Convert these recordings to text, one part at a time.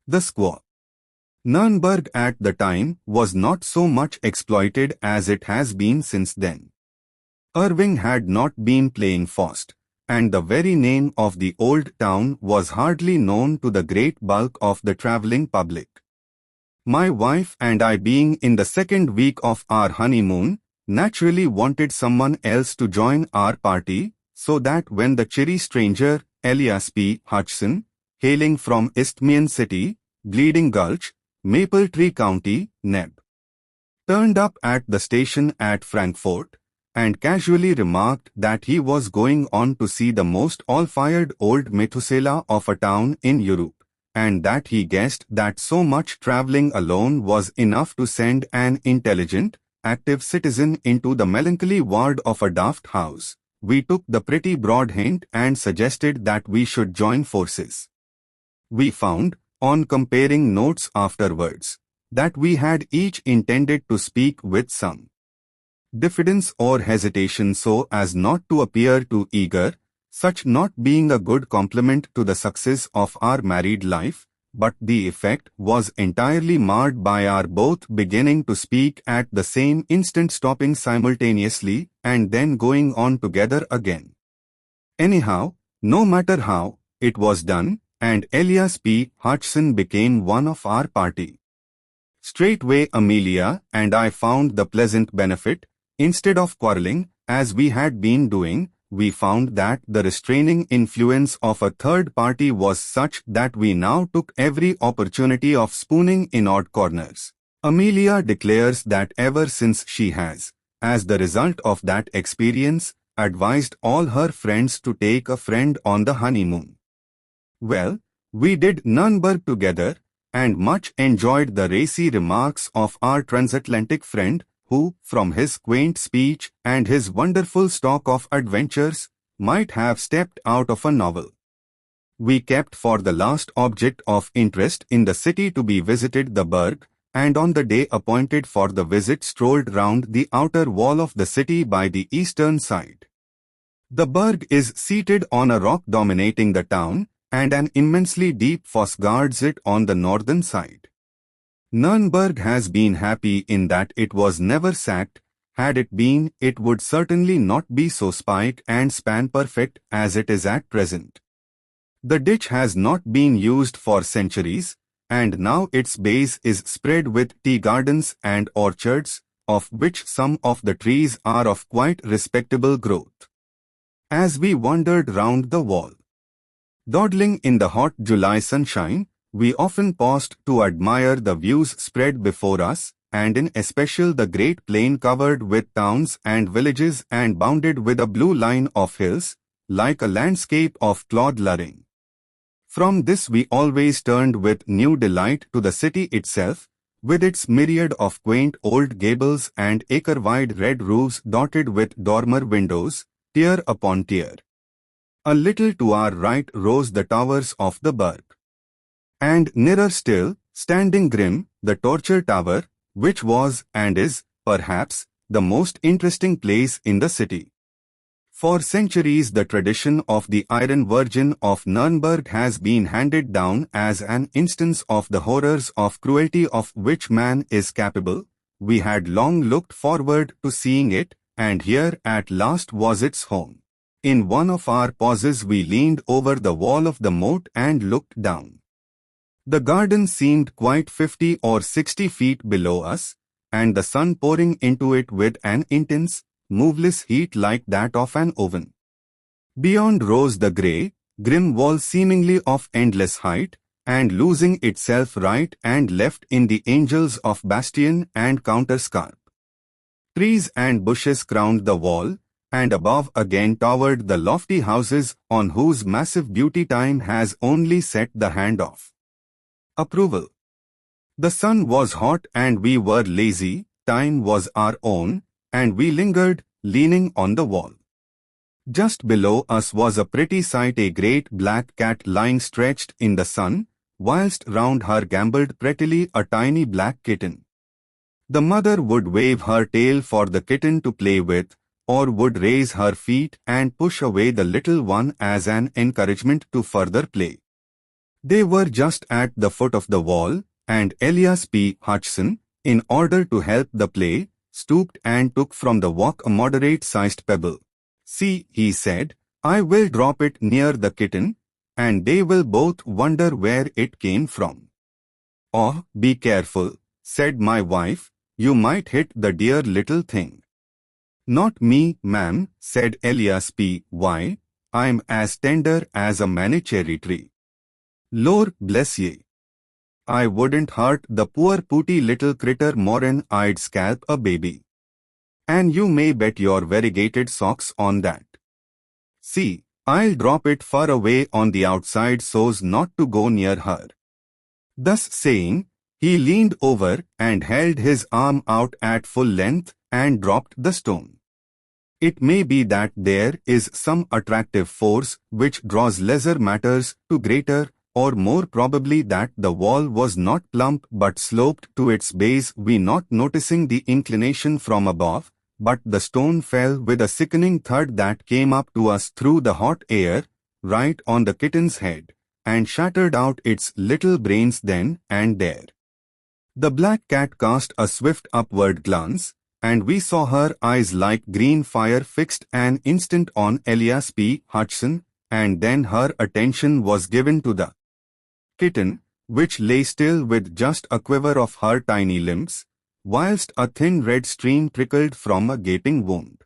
The squaw. Nuremberg at the time was not so much exploited as it has been since then. Irving had not been playing Faust, and the very name of the old town was hardly known to the great bulk of the traveling public. My wife and I, being in the second week of our honeymoon, naturally wanted someone else to join our party, so that when the cheery stranger, Elias P. Hutchison, hailing from Isthmian City, Bleeding Gulch, Maple Tree County, Neb, turned up at the station at Frankfort, and casually remarked that he was going on to see the most all-fired old Methuselah of a town in Europe, and that he guessed that so much travelling alone was enough to send an intelligent, active citizen into the melancholy ward of a daft house. We took the pretty broad hint and suggested that we should join forces. We found, on comparing notes afterwards, that we had each intended to speak with some diffidence or hesitation so as not to appear too eager, such not being a good compliment to the success of our married life, but the effect was entirely marred by our both beginning to speak at the same instant, stopping simultaneously, and then going on together again. Anyhow, no matter how, it was done, and Elias P. Hutchison became one of our party. Straightway Amelia and I found the pleasant benefit. Instead of quarrelling, as we had been doing, we found that the restraining influence of a third party was such that we now took every opportunity of spooning in odd corners. Amelia declares that ever since she has, as the result of that experience, advised all her friends to take a friend on the honeymoon. Well, we did Nuremberg together, and much enjoyed the racy remarks of our transatlantic friend, who, from his quaint speech and his wonderful stock of adventures, might have stepped out of a novel. We kept for the last object of interest in the city to be visited the Burg, and on the day appointed for the visit strolled round the outer wall of the city by the eastern side. The Burg is seated on a rock dominating the town, and an immensely deep fosse guards it on the northern side. Nuremberg has been happy in that it was never sacked. Had it been, it would certainly not be so spike and span perfect as it is at present. The ditch has not been used for centuries, and now its base is spread with tea gardens and orchards, of which some of the trees are of quite respectable growth. As we wandered round the wall, dawdling in the hot July sunshine, we often paused to admire the views spread before us, and in especial the great plain covered with towns and villages and bounded with a blue line of hills, like a landscape of Claude Lorraine. From this we always turned with new delight to the city itself, with its myriad of quaint old gables and acre-wide red roofs dotted with dormer windows, tier upon tier. A little to our right rose the towers of the Burg. And nearer still, standing grim, the Torture Tower, which was and is, perhaps, the most interesting place in the city. For centuries the tradition of the Iron Virgin of Nuremberg has been handed down as an instance of the horrors of cruelty of which man is capable. We had long looked forward to seeing it, and here at last was its home. In one of our pauses we leaned over the wall of the moat and looked down. The garden seemed quite 50 or 60 feet below us, and the sun pouring into it with an intense, moveless heat like that of an oven. Beyond rose the grey, grim wall seemingly of endless height, and losing itself right and left in the angels of bastion and counterscarp. Trees and bushes crowned the wall, and above again towered the lofty houses on whose massive beauty time has only set the hand of approval. The sun was hot and we were lazy, time was our own, and we lingered, leaning on the wall. Just below us was a pretty sight, a great black cat lying stretched in the sun, whilst round her gambolled prettily a tiny black kitten. The mother would wave her tail for the kitten to play with, or would raise her feet and push away the little one as an encouragement to further play. They were just at the foot of the wall, and Elias P. Hutchson, in order to help the play, stooped and took from the walk a moderate-sized pebble. "See," he said, "I will drop it near the kitten, and they will both wonder where it came from." "Oh, be careful," said my wife, "you might hit the dear little thing." "Not me, ma'am," said Elias P. "Why, I'm as tender as a many-cherry tree. Lord bless ye. I wouldn't hurt the poor pooty little critter more'n I'd scalp a baby. And you may bet your variegated socks on that. See, I'll drop it far away on the outside so's not to go near her." Thus saying, he leaned over and held his arm out at full length and dropped the stone. It may be that there is some attractive force which draws lesser matters to greater, or more probably that the wall was not plump but sloped to its base, we not noticing the inclination from above, but the stone fell with a sickening thud that came up to us through the hot air, right on the kitten's head, and shattered out its little brains then and there. The black cat cast a swift upward glance, and we saw her eyes like green fire fixed an instant on Elias P. Hutchson, and then her attention was given to the kitten, which lay still with just a quiver of her tiny limbs, whilst a thin red stream trickled from a gaping wound.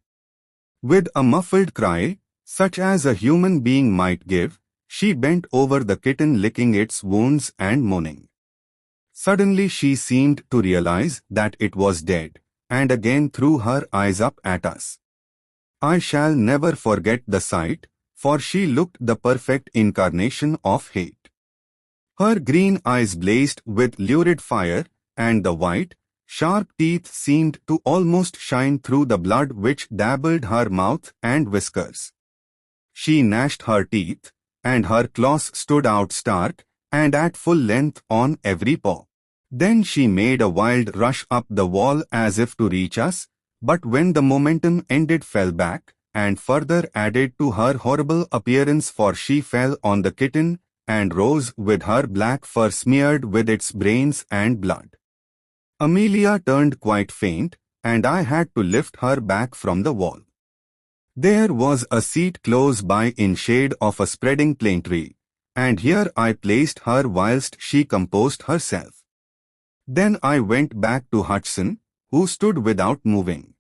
With a muffled cry, such as a human being might give, she bent over the kitten licking its wounds and moaning. Suddenly she seemed to realize that it was dead, and again threw her eyes up at us. I shall never forget the sight, for she looked the perfect incarnation of hate. Her green eyes blazed with lurid fire, and the white, sharp teeth seemed to almost shine through the blood which dabbled her mouth and whiskers. She gnashed her teeth, and her claws stood out stark and at full length on every paw. Then she made a wild rush up the wall as if to reach us, but when the momentum ended fell back, and further added to her horrible appearance, for she fell on the kitten, and rose with her black fur smeared with its brains and blood. Amelia turned quite faint, and I had to lift her back from the wall. There was a seat close by in shade of a spreading plane tree, and here I placed her whilst she composed herself. Then I went back to Hutchson, who stood without moving,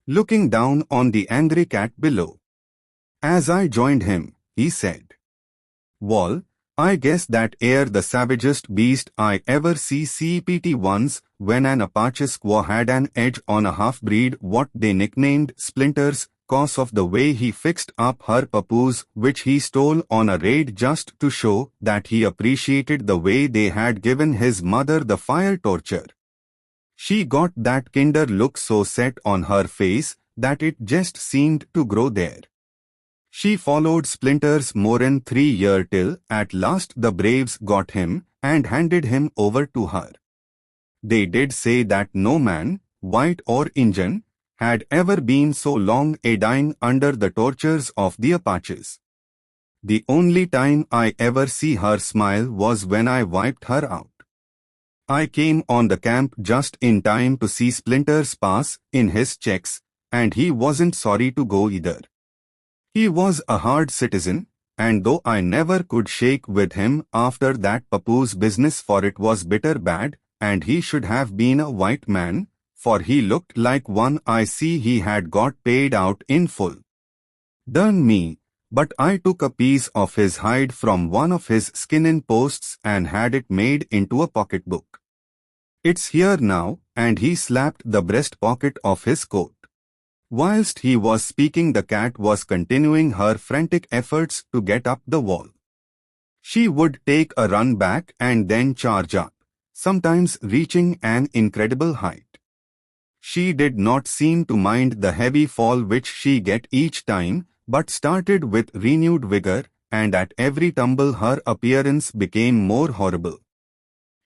looking down on the angry cat below. As I joined him, he said, "Wall, I guess that air the savagest beast I ever see. CPT once, when an Apache squaw had an edge on a half-breed what they nicknamed Splinters, cause of the way he fixed up her papoose, which he stole on a raid just to show that he appreciated the way they had given his mother the fire torture. She got that kinder look so set on her face that it just seemed to grow there. She followed Splinters more'n 3 years till at last the braves got him and handed him over to her. They did say that no man, white or Injun, had ever been so long a dying under the tortures of the Apaches. The only time I ever see her smile was when I wiped her out. I came on the camp just in time to see Splinters pass in his checks, and he wasn't sorry to go either. He was a hard citizen, and though I never could shake with him after that papoose business, for it was bitter bad, and he should have been a white man, for he looked like one. I see he had got paid out in full. Darn me, but I took a piece of his hide from one of his skin-in posts and had it made into a pocketbook. It's here now, and he slapped the breast pocket of his coat. Whilst he was speaking, the cat was continuing her frantic efforts to get up the wall. She would take a run back and then charge up, sometimes reaching an incredible height. She did not seem to mind the heavy fall which she get each time, but started with renewed vigor, and at every tumble her appearance became more horrible.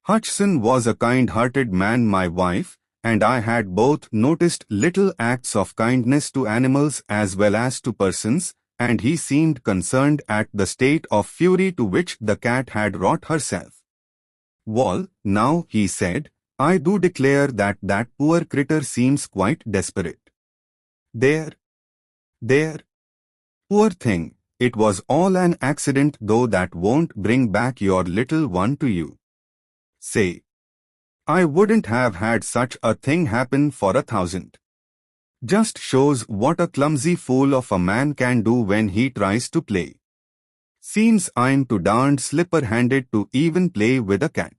Hutchson was a kind-hearted man, my wife, and I had both noticed little acts of kindness to animals as well as to persons, and he seemed concerned at the state of fury to which the cat had wrought herself. "Wall, now," he said, "I do declare that poor critter seems quite desperate. There, there. Poor thing, it was all an accident, though that won't bring back your little one to you. Say, I wouldn't have had such a thing happen for 1,000. Just shows what a clumsy fool of a man can do when he tries to play. Seems I'm too darned slipper-handed to even play with a cat."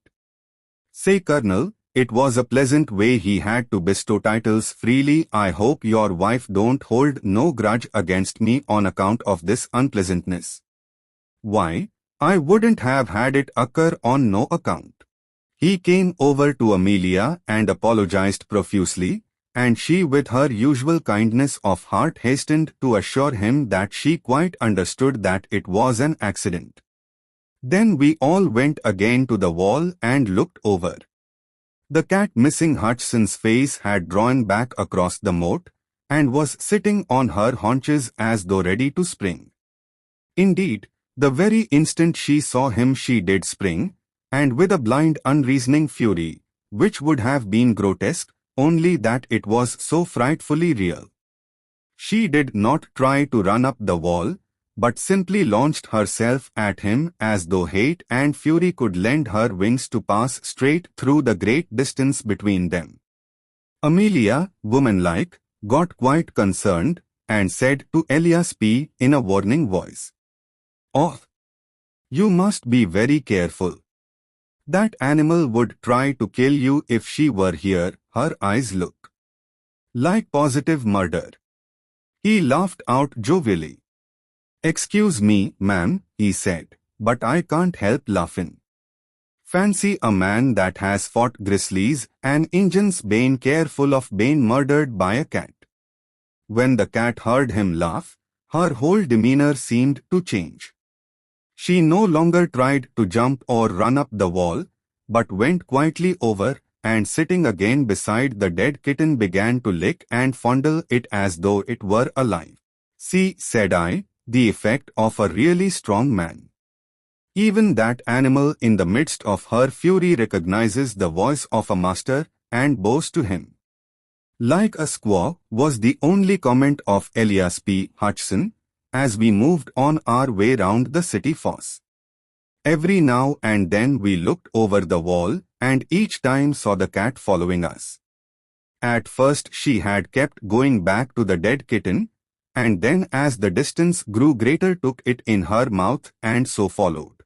Say, Colonel, it was a pleasant way he had to bestow titles freely. "I hope your wife don't hold no grudge against me on account of this unpleasantness." "Why, I wouldn't have had it occur on no account." He came over to Amelia and apologized profusely, and she with her usual kindness of heart hastened to assure him that she quite understood that it was an accident. Then we all went again to the wall and looked over. The cat missing Hutchinson's face had drawn back across the moat, and was sitting on her haunches as though ready to spring. Indeed, the very instant she saw him she did spring, and with a blind unreasoning fury, which would have been grotesque, only that it was so frightfully real. She did not try to run up the wall, but simply launched herself at him as though hate and fury could lend her wings to pass straight through the great distance between them. Amelia, womanlike, got quite concerned, and said to Elias P. in a warning voice, "Oh, you must be very careful. That animal would try to kill you if she were here." Her eyes look like positive murder. He laughed out jovially. "Excuse me, ma'am," he said, "but I can't help laughing. Fancy a man that has fought grizzlies and Injun's bane careful of being murdered by a cat." When the cat heard him laugh, her whole demeanor seemed to change. She no longer tried to jump or run up the wall, but went quietly over, and sitting again beside the dead kitten began to lick and fondle it as though it were alive. "See," said I, "the effect of a really strong man. Even that animal in the midst of her fury recognizes the voice of a master, and bows to him." "Like a squaw," was the only comment of Elias P. Hutchinson, as we moved on our way round the city fosse. Every now and then we looked over the wall, and each time saw the cat following us. At first she had kept going back to the dead kitten, and then as the distance grew greater took it in her mouth and so followed.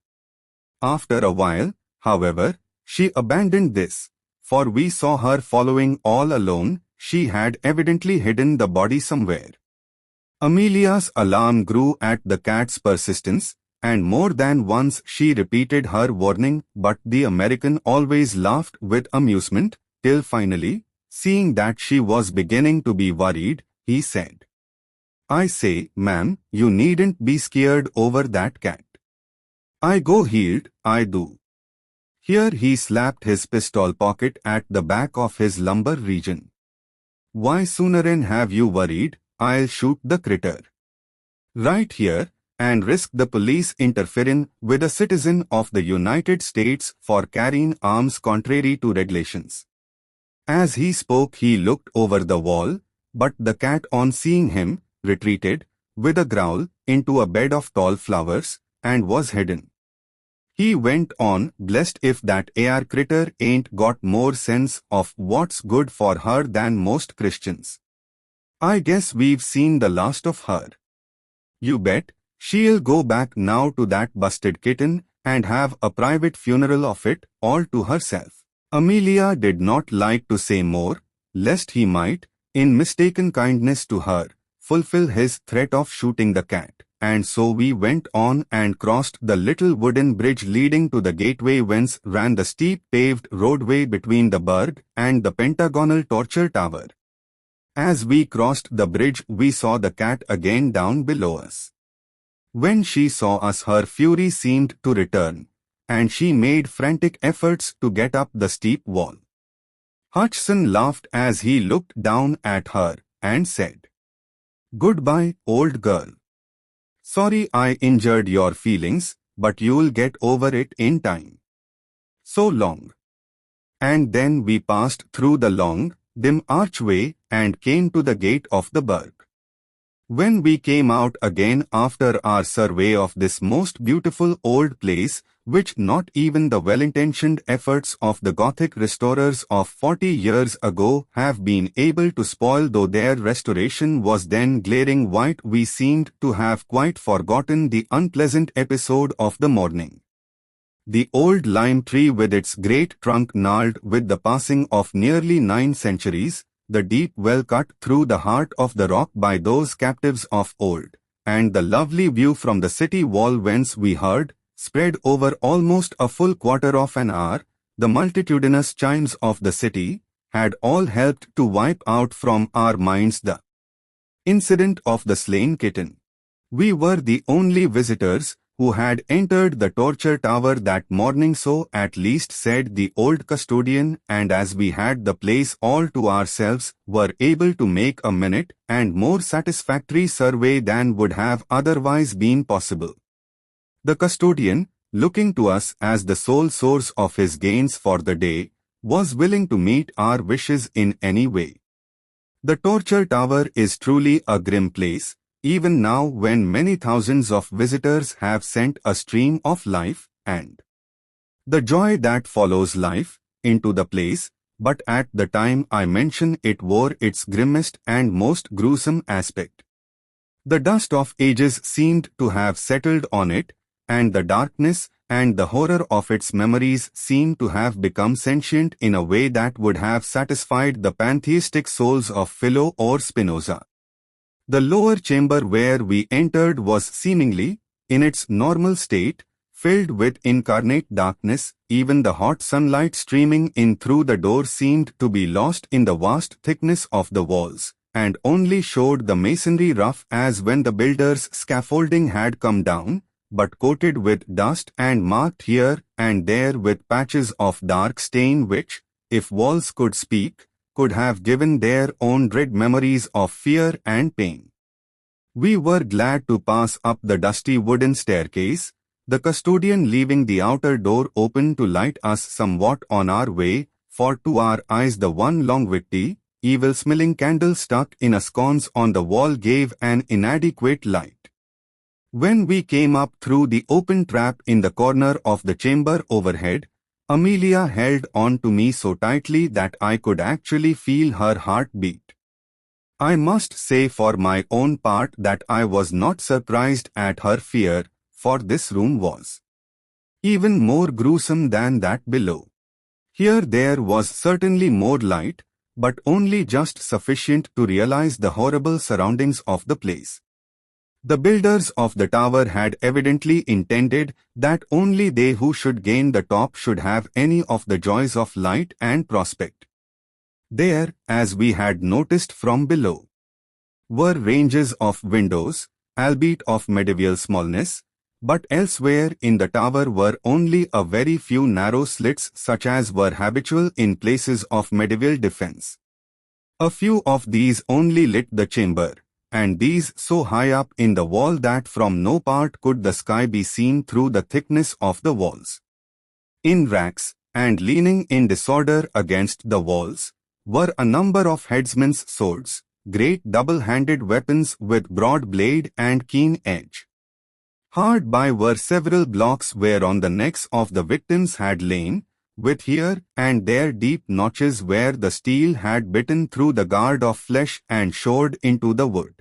After a while, however, she abandoned this, for we saw her following all alone. She had evidently hidden the body somewhere. Amelia's alarm grew at the cat's persistence, and more than once she repeated her warning, but the American always laughed with amusement, till finally, seeing that she was beginning to be worried, he said, "I say, ma'am, you needn't be scared over that cat. I go healed, I do." Here he slapped his pistol pocket at the back of his lumbar region. "Why sooner'n have you worried, I'll shoot the critter right here, and risk the police interfering with a citizen of the United States for carrying arms contrary to regulations." As he spoke he looked over the wall, but the cat on seeing him, retreated, with a growl, into a bed of tall flowers, and was hidden. He went on, "Blessed if that AR critter ain't got more sense of what's good for her than most Christians. I guess we've seen the last of her. You bet, she'll go back now to that busted kitten, and have a private funeral of it, all to herself." Amelia did not like to say more, lest he might, in mistaken kindness to her, fulfill his threat of shooting the cat, and so we went on and crossed the little wooden bridge leading to the gateway whence ran the steep paved roadway between the burg and the pentagonal torture tower. As we crossed the bridge we saw the cat again down below us. When she saw us her fury seemed to return, and she made frantic efforts to get up the steep wall. Hutchinson laughed as he looked down at her, and said, "Goodbye, old girl. Sorry I injured your feelings, but you'll get over it in time. So long. And then we passed through the long, dim archway and came to the gate of the burg. When we came out again after our survey of this most beautiful old place, which not even the well-intentioned efforts of the Gothic restorers of 40 years ago have been able to spoil, though their restoration was then glaring white, we seemed to have quite forgotten the unpleasant episode of the morning. The old lime tree with its great trunk gnarled with the passing of nearly 9 centuries, the deep well cut through the heart of the rock by those captives of old, and the lovely view from the city wall whence we heard, spread over almost a full quarter of an hour, the multitudinous chimes of the city, had all helped to wipe out from our minds the incident of the slain kitten. We were the only visitors who had entered the torture tower that morning, so at least said the old custodian, and as we had the place all to ourselves, were able to make a minute and more satisfactory survey than would have otherwise been possible. The custodian, looking to us as the sole source of his gains for the day, was willing to meet our wishes in any way. The torture tower is truly a grim place, even now when many thousands of visitors have sent a stream of life, and the joy that follows life, into the place, but at the time I mention it wore its grimmest and most gruesome aspect. The dust of ages seemed to have settled on it, and the darkness and the horror of its memories seemed to have become sentient in a way that would have satisfied the pantheistic souls of Philo or Spinoza. The lower chamber where we entered was seemingly, in its normal state, filled with incarnate darkness. Even the hot sunlight streaming in through the door seemed to be lost in the vast thickness of the walls, and only showed the masonry rough as when the builder's scaffolding had come down, but coated with dust and marked here and there with patches of dark stain which, if walls could speak, could have given their own dread memories of fear and pain. We were glad to pass up the dusty wooden staircase, the custodian leaving the outer door open to light us somewhat on our way, for to our eyes the one long witty, evil-smelling candle stuck in a sconce on the wall gave an inadequate light. When we came up through the open trap in the corner of the chamber overhead, Amelia held on to me so tightly that I could actually feel her heart beat. I must say for my own part that I was not surprised at her fear, for this room was even more gruesome than that below. Here there was certainly more light, but only just sufficient to realize the horrible surroundings of the place. The builders of the tower had evidently intended that only they who should gain the top should have any of the joys of light and prospect. There, as we had noticed from below, were ranges of windows, albeit of medieval smallness, but elsewhere in the tower were only a very few narrow slits such as were habitual in places of medieval defense. A few of these only lit the chamber, and these so high up in the wall that from no part could the sky be seen through the thickness of the walls. In racks, and leaning in disorder against the walls, were a number of headsmen's swords, great double-handed weapons with broad blade and keen edge. Hard by were several blocks whereon the necks of the victims had lain, with here and there deep notches where the steel had bitten through the guard of flesh and shored into the wood.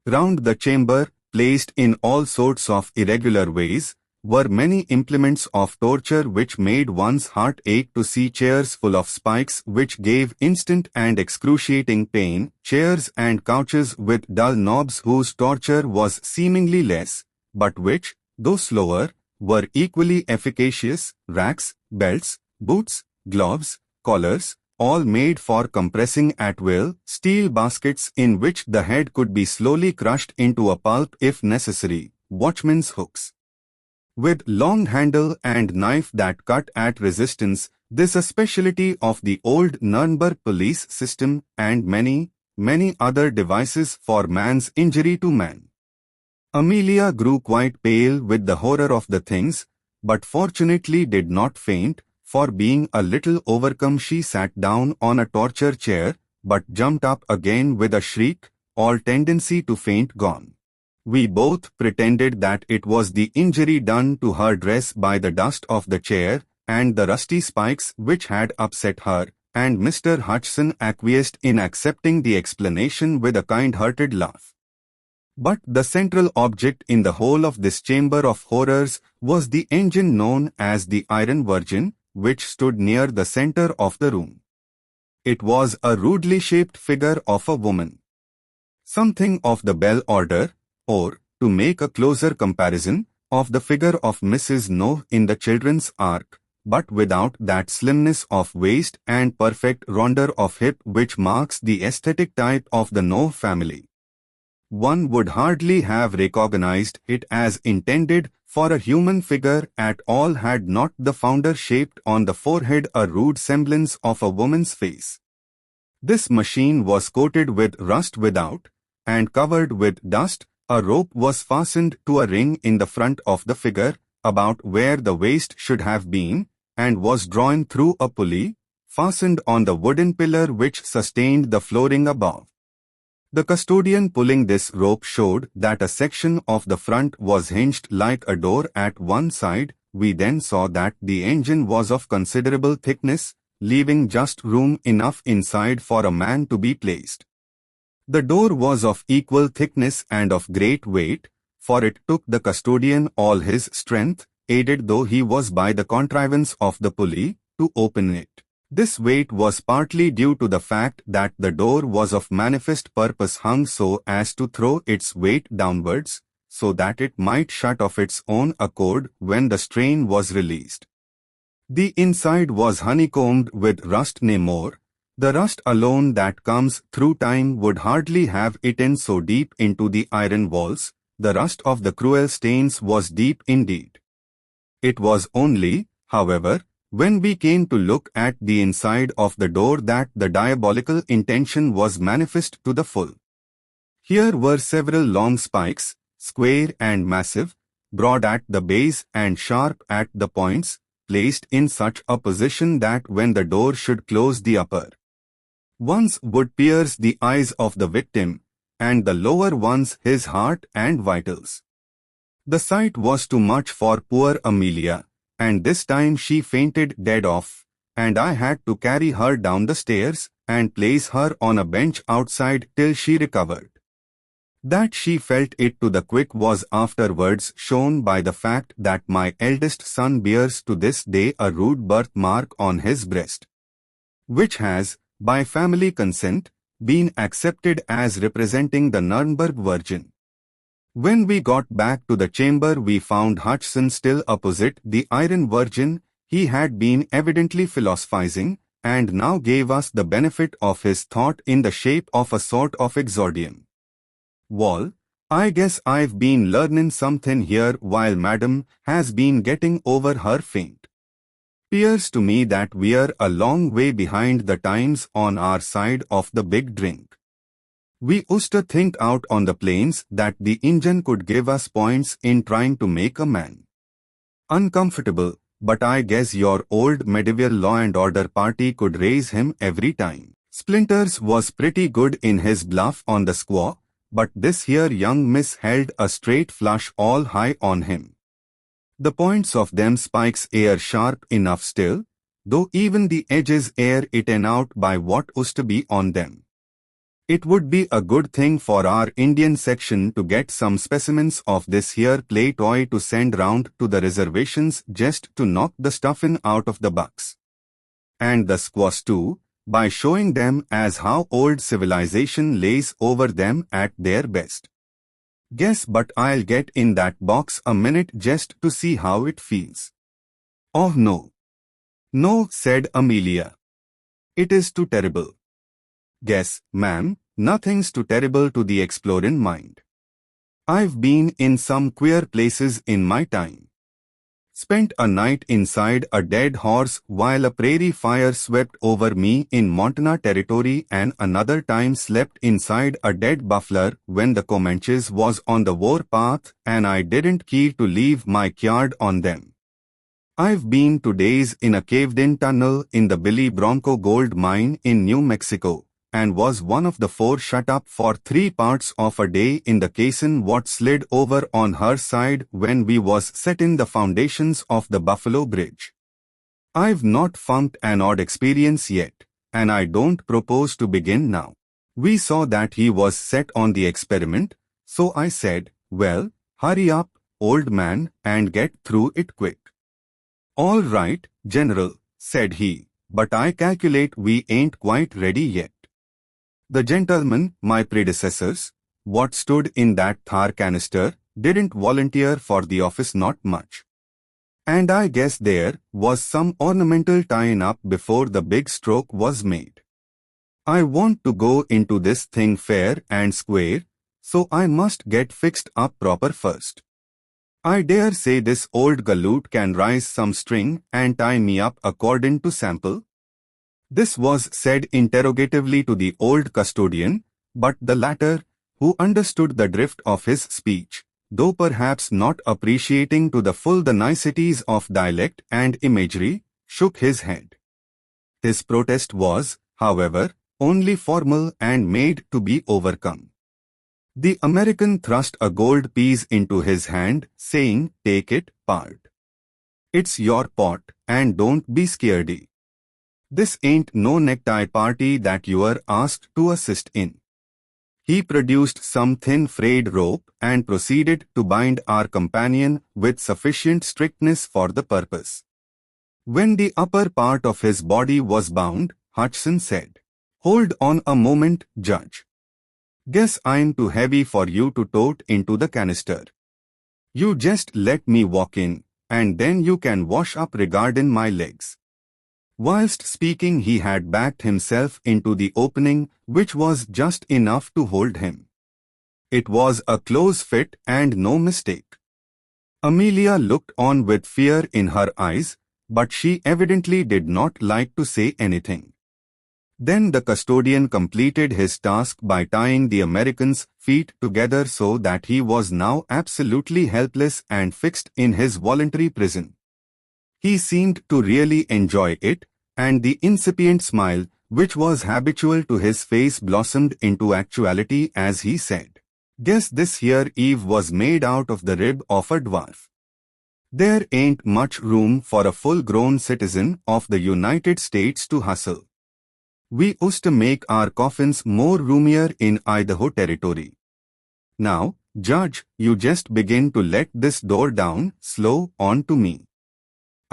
Round the chamber, placed in all sorts of irregular ways, were many implements of torture which made one's heart ache to see chairs full of spikes which gave instant and excruciating pain, chairs and couches with dull knobs whose torture was seemingly less, but which, though slower, were equally efficacious, racks, belts, boots, gloves, collars, all made for compressing at will, steel baskets in which the head could be slowly crushed into a pulp if necessary, watchmen's hooks with long handle and knife that cut at resistance, this a specialty of the old Nuremberg police system, and many, many other devices for man's injury to man. Amelia grew quite pale with the horror of the things, but fortunately did not faint, for being a little overcome she sat down on a torture chair, but jumped up again with a shriek, all tendency to faint gone. We both pretended that it was the injury done to her dress by the dust of the chair, and the rusty spikes which had upset her, and Mr. Hutchinson acquiesced in accepting the explanation with a kind-hearted laugh. But the central object in the whole of this chamber of horrors was the engine known as the Iron Virgin, which stood near the center of the room. It was a rudely shaped figure of a woman. Something of the bell order, or, to make a closer comparison, of the figure of Mrs. Noah in the Children's Ark, but without that slimness of waist and perfect rondeur of hip which marks the aesthetic type of the Noah family. One would hardly have recognized it as intended for a human figure at all had not the founder shaped on the forehead a rude semblance of a woman's face. This machine was coated with rust without, and covered with dust. A rope was fastened to a ring in the front of the figure, about where the waist should have been, and was drawn through a pulley, fastened on the wooden pillar which sustained the flooring above. The custodian pulling this rope showed that a section of the front was hinged like a door at one side. We then saw that the engine was of considerable thickness, leaving just room enough inside for a man to be placed. The door was of equal thickness and of great weight, for it took the custodian all his strength, aided though he was by the contrivance of the pulley, to open it. This weight was partly due to the fact that the door was of manifest purpose hung so as to throw its weight downwards, so that it might shut of its own accord when the strain was released. The inside was honeycombed with rust nay more. The rust alone that comes through time would hardly have eaten so deep into the iron walls. The rust of the cruel stains was deep indeed. It was only, however, when we came to look at the inside of the door that the diabolical intention was manifest to the full. Here were several long spikes, square and massive, broad at the base and sharp at the points, placed in such a position that when the door should close the upper ones would pierce the eyes of the victim, and the lower ones his heart and vitals. The sight was too much for poor Amelia, and this time she fainted dead off, and I had to carry her down the stairs and place her on a bench outside till she recovered. That she felt it to the quick was afterwards shown by the fact that my eldest son bears to this day a rude birthmark on his breast, which has, by family consent, been accepted as representing the Nuremberg Virgin. When we got back to the chamber we found Hutchinson still opposite the Iron Virgin. He had been evidently philosophizing, and now gave us the benefit of his thought in the shape of a sort of exordium. "Wall, I guess I've been learnin' something here while Madam has been getting over her faint. 'Pears to me that we're a long way behind the times on our side of the big drink. We used to think out on the plains that the engine could give us points in trying to make a man uncomfortable, but I guess your old medieval law and order party could raise him every time. Splinters was pretty good in his bluff on the squaw, but this here young miss held a straight flush all high on him. The points of them spikes air sharp enough still, though even the edges air eaten out by what used to be on them. It would be a good thing for our Indian section to get some specimens of this here play toy to send round to the reservations just to knock the stuffin' out of the bucks. And the squaws too, by showing them as how old civilization lays over them at their best. Guess but I'll get in that box a minute just to see how it feels." "Oh no. No," said Amelia. "It is too terrible." "Guess, ma'am, nothing's too terrible to the explorin' mind. I've been in some queer places in my time. Spent a night inside a dead horse while a prairie fire swept over me in Montana Territory, and another time slept inside a dead buffalo when the Comanches was on the war path and I didn't care to leave my yard on them. I've been 2 days in a caved-in tunnel in the Billy Bronco gold mine in New Mexico, and was one of the 4 shut up for 3 parts of a day in the caisson what slid over on her side when we was setting the foundations of the Buffalo Bridge. I've not funked an odd experience yet, and I don't propose to begin now. We saw that he was set on the experiment, so I said, well, hurry up, old man, and get through it quick. All right, General, said he, but I calculate we ain't quite ready yet. The gentlemen, my predecessors, what stood in that tar canister, didn't volunteer for the office not much. And I guess there was some ornamental tying up before the big stroke was made. I want to go into this thing fair and square, so I must get fixed up proper first. I dare say this old galoot can rise some string and tie me up according to sample. This was said interrogatively to the old custodian, but the latter, who understood the drift of his speech, though perhaps not appreciating to the full the niceties of dialect and imagery, shook his head. His protest was, however, only formal and made to be overcome. The American thrust a gold piece into his hand, saying, "Take it, pard. It's your pot, and don't be scaredy. This ain't no necktie party that you're asked to assist in." He produced some thin frayed rope and proceeded to bind our companion with sufficient strictness for the purpose. When the upper part of his body was bound, Hutchison said, "Hold on a moment, Judge. Guess I'm too heavy for you to tote into the canister. You just let me walk in, and then you can wash up regarding my legs." Whilst speaking, he had backed himself into the opening, which was just enough to hold him. It was a close fit and no mistake. Amelia looked on with fear in her eyes, but she evidently did not like to say anything. Then the custodian completed his task by tying the American's feet together so that he was now absolutely helpless and fixed in his voluntary prison. He seemed to really enjoy it, and the incipient smile, which was habitual to his face, blossomed into actuality as he said, "Guess this here Eve was made out of the rib of a dwarf. There ain't much room for a full-grown citizen of the United States to hustle. We used to make our coffins more roomier in Idaho Territory. Now, Judge, you just begin to let this door down slow on to me.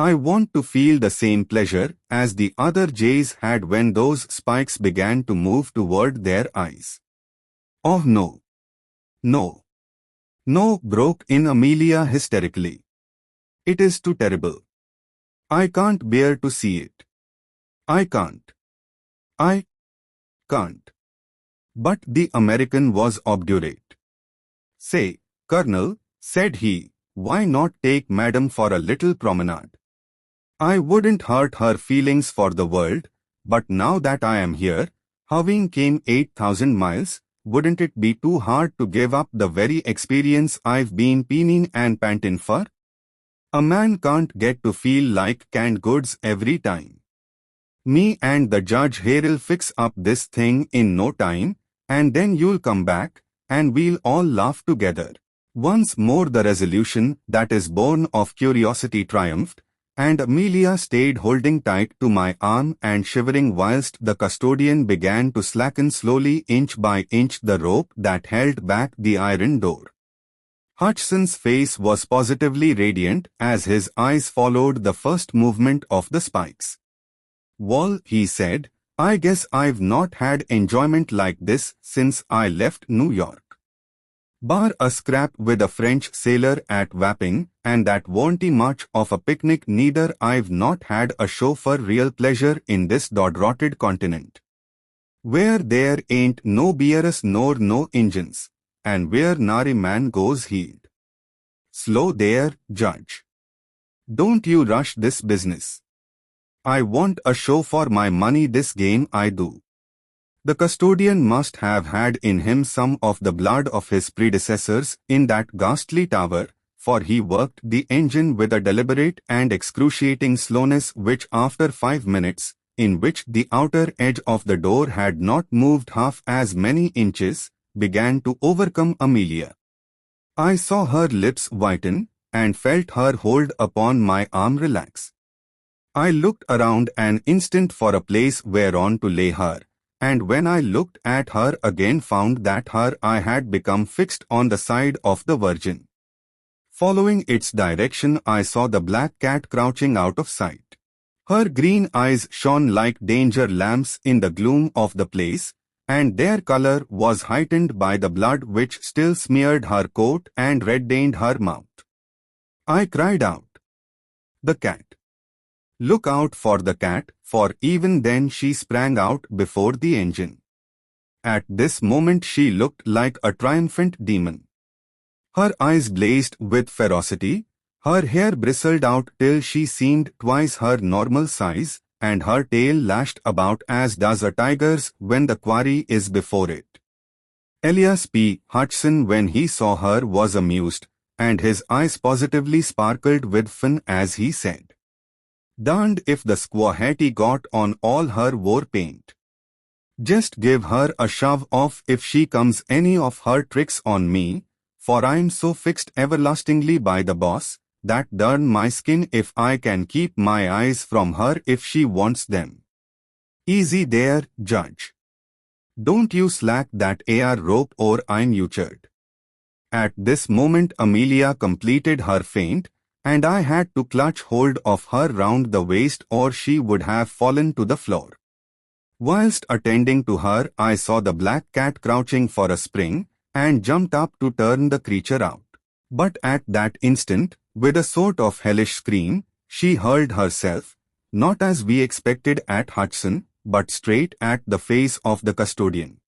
I want to feel the same pleasure as the other jays had when those spikes began to move toward their eyes." "Oh no. No. No," broke in Amelia hysterically. "It is too terrible. I can't bear to see it. I can't. I can't." But the American was obdurate. "Say, Colonel," said he, "why not take Madam for a little promenade? I wouldn't hurt her feelings for the world, but now that I am here, having came 8,000 miles, wouldn't it be too hard to give up the very experience I've been pining and panting for? A man can't get to feel like canned goods every time. Me and the judge here'll fix up this thing in no time, and then you'll come back, and we'll all laugh together." Once more the resolution that is born of curiosity triumphed, and Amelia stayed holding tight to my arm and shivering whilst the custodian began to slacken slowly inch by inch the rope that held back the iron door. Hutchison's face was positively radiant as his eyes followed the first movement of the spikes. "Wall," he said, "I guess I've not had enjoyment like this since I left New York. Bar a scrap with a French sailor at Wapping, and that won't be much of a picnic neither. I've not had a show for real pleasure in this dod-rotted continent, where there ain't no beers nor no engines, and where nary man goes healed. Slow there, Judge. Don't you rush this business. I want a show for my money this game I do. The custodian must have had in him some of the blood of his predecessors in that ghastly tower, for he worked the engine with a deliberate and excruciating slowness which after 5 minutes, in which the outer edge of the door had not moved half as many inches, began to overcome Amelia. I saw her lips whiten, and felt her hold upon my arm relax. I looked around an instant for a place whereon to lay her, and when I looked at her again found that her eye had become fixed on the side of the Virgin. Following its direction I saw the black cat crouching out of sight. Her green eyes shone like danger lamps in the gloom of the place, and their color was heightened by the blood which still smeared her coat and reddened her mouth. I cried out, "The cat! Look out for the cat," for even then she sprang out before the engine. At this moment she looked like a triumphant demon. Her eyes blazed with ferocity, her hair bristled out till she seemed twice her normal size, and her tail lashed about as does a tiger's when the quarry is before it. Elias P. Hutchison, when he saw her, was amused, and his eyes positively sparkled with fun as he said, "Darned if the squaw Hattie got on all her war paint. Just give her a shove off if she comes any of her tricks on me, for I'm so fixed everlastingly by the boss, that darn my skin if I can keep my eyes from her if she wants them. Easy there, Judge. Don't you slack that air rope or I'm uchered." At this moment Amelia completed her feint, and I had to clutch hold of her round the waist or she would have fallen to the floor. Whilst attending to her, I saw the black cat crouching for a spring, and jumped up to turn the creature out. But at that instant, with a sort of hellish scream, she hurled herself, not as we expected at Hudson, but straight at the face of the custodian.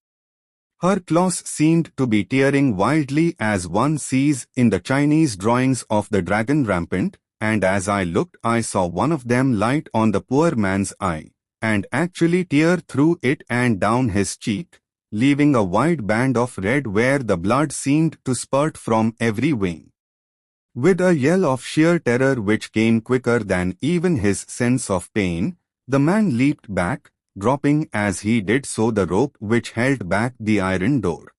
Her claws seemed to be tearing wildly as one sees in the Chinese drawings of the dragon rampant, and as I looked I saw one of them light on the poor man's eye, and actually tear through it and down his cheek, leaving a wide band of red where the blood seemed to spurt from every vein. With a yell of sheer terror which came quicker than even his sense of pain, the man leaped back, dropping as he did so the rope which held back the iron door.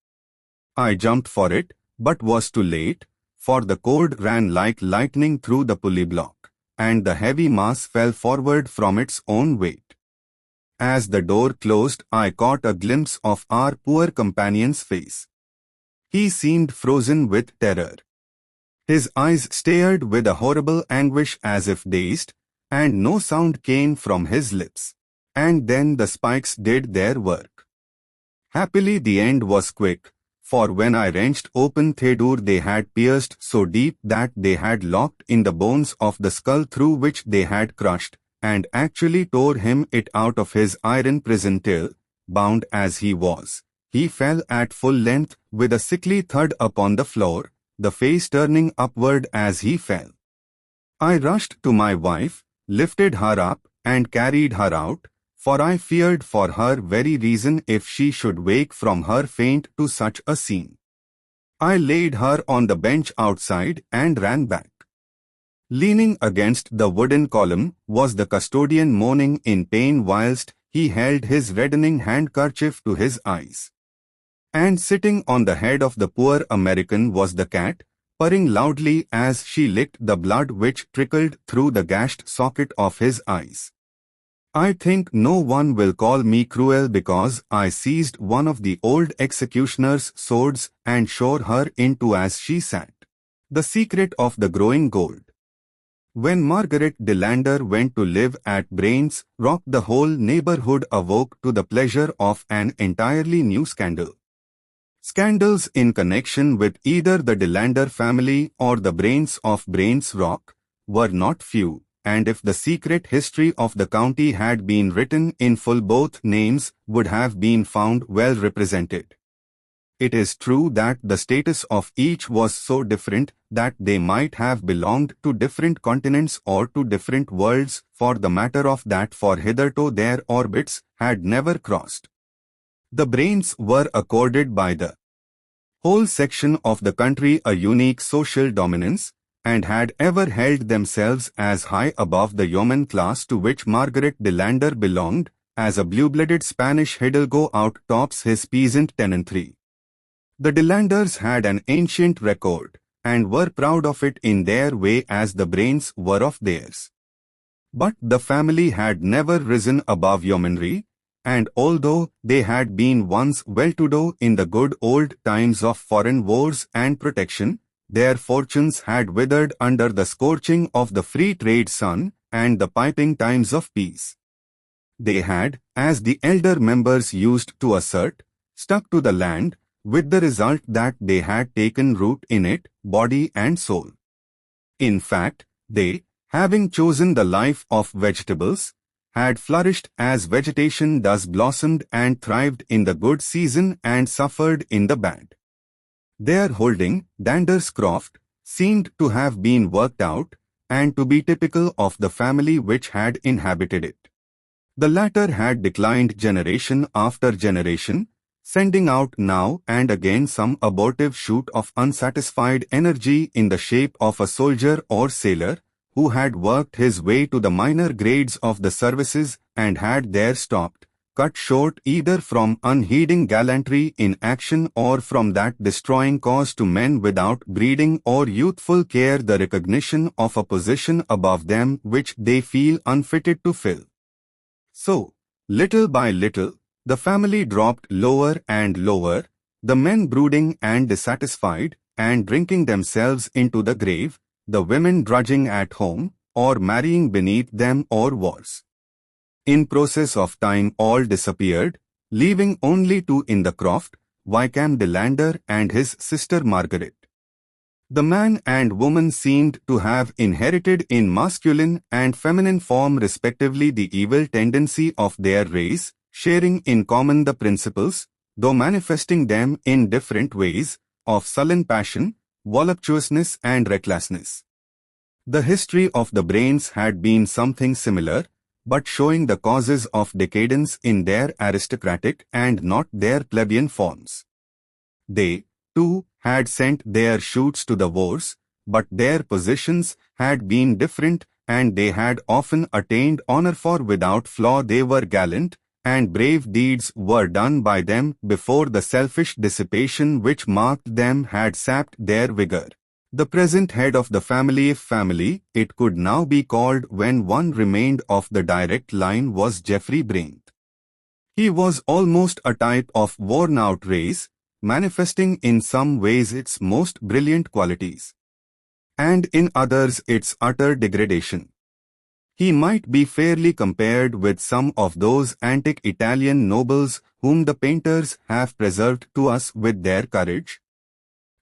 I jumped for it, but was too late, for the cord ran like lightning through the pulley block, and the heavy mass fell forward from its own weight. As the door closed, I caught a glimpse of our poor companion's face. He seemed frozen with terror. His eyes stared with a horrible anguish as if dazed, and no sound came from his lips. And then the spikes did their work. Happily the end was quick, for when I wrenched open Theodore they had pierced so deep that they had locked in the bones of the skull through which they had crushed, and actually tore him it out of his iron prison till, bound as he was, he fell at full length with a sickly thud upon the floor, the face turning upward as he fell. I rushed to my wife, lifted her up, and carried her out, for I feared for her very reason if she should wake from her faint to such a scene. I laid her on the bench outside and ran back. Leaning against the wooden column was the custodian moaning in pain whilst he held his reddening handkerchief to his eyes. And sitting on the head of the poor American was the cat, purring loudly as she licked the blood which trickled through the gashed socket of his eyes. I think no one will call me cruel because I seized one of the old executioner's swords and shore her into as she sat. The secret of the growing gold. When Margaret Delander went to live at Brains Rock, the whole neighborhood awoke to the pleasure of an entirely new scandal. Scandals in connection with either the Delander family or the brains of Brains Rock were not few, and if the secret history of the county had been written in full both names would have been found well represented. it is true that the status of each was so different that they might have belonged to different continents or to different worlds, for the matter of that, for hitherto their orbits had never crossed. The Brains were accorded by the whole section of the country a unique social dominance, and had ever held themselves as high above the yeoman class to which Margaret de Lander belonged, as a blue-blooded Spanish hidalgo out-tops his peasant tenantry. The de Landers had an ancient record, and were proud of it in their way as the Brains were of theirs. But the family had never risen above yeomanry, and although they had been once well-to-do in the good old times of foreign wars and protection, their fortunes had withered under the scorching of the free trade sun and the piping times of peace. They had, as the elder members used to assert, stuck to the land, with the result that they had taken root in it, body and soul. In fact, they, having chosen the life of vegetables, had flourished as vegetation does, blossomed and thrived in the good season and suffered in the bad. Their holding, Dander's Croft, seemed to have been worked out, and to be typical of the family which had inhabited it. The latter had declined generation after generation, sending out now and again some abortive shoot of unsatisfied energy in the shape of a soldier or sailor, who had worked his way to the minor grades of the services and had there stopped, cut short either from unheeding gallantry in action or from that destroying cause to men without breeding or youthful care the recognition of a position above them which they feel unfitted to fill. So, little by little, the family dropped lower and lower, the men brooding and dissatisfied, and drinking themselves into the grave, the women drudging at home, or marrying beneath them or worse. In process of time all disappeared, leaving only two in the croft, Viscount de Lander and his sister Margaret. The man and woman seemed to have inherited in masculine and feminine form respectively the evil tendency of their race, sharing in common the principles, though manifesting them in different ways, of sullen passion, voluptuousness and recklessness. The history of the Brains had been something similar, but showing the causes of decadence in their aristocratic and not their plebeian forms. They, too, had sent their shoots to the wars, but their positions had been different, and they had often attained honor, for without flaw they were gallant, and brave deeds were done by them before the selfish dissipation which marked them had sapped their vigor. The present head of the family, if family it could now be called when one remained of the direct line, was Geoffrey Brain. He was almost a type of worn-out race, manifesting in some ways its most brilliant qualities, and in others its utter degradation. He might be fairly compared with some of those antique Italian nobles whom the painters have preserved to us with their courage,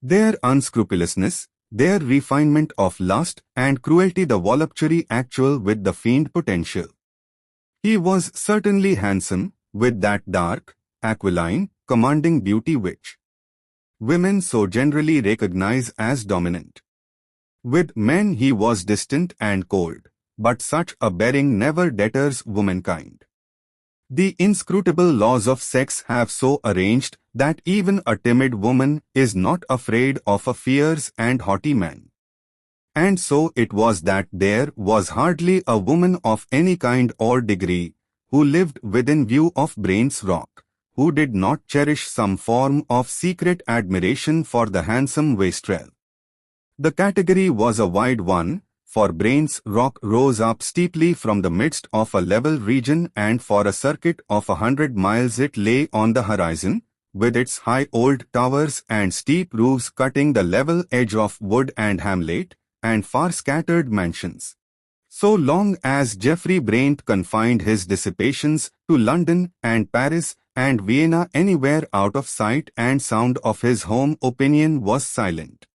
their unscrupulousness, their refinement of lust and cruelty, the voluptuary actual with the fiend potential. He was certainly handsome, with that dark, aquiline, commanding beauty which women so generally recognize as dominant. With men he was distant and cold, but such a bearing never deters womankind. The inscrutable laws of sex have so arranged that even a timid woman is not afraid of a fierce and haughty man. And so it was that there was hardly a woman of any kind or degree who lived within view of Brain's Rock, who did not cherish some form of secret admiration for the handsome wastrel. The category was a wide one, for Brain's Rock rose up steeply from the midst of a level region, and for a circuit of 100 miles it lay on the horizon, with its high old towers and steep roofs cutting the level edge of wood and hamlet, and far scattered mansions. So long as Geoffrey Brain confined his dissipations to London and Paris and Vienna, anywhere out of sight and sound of his home, opinion was silent.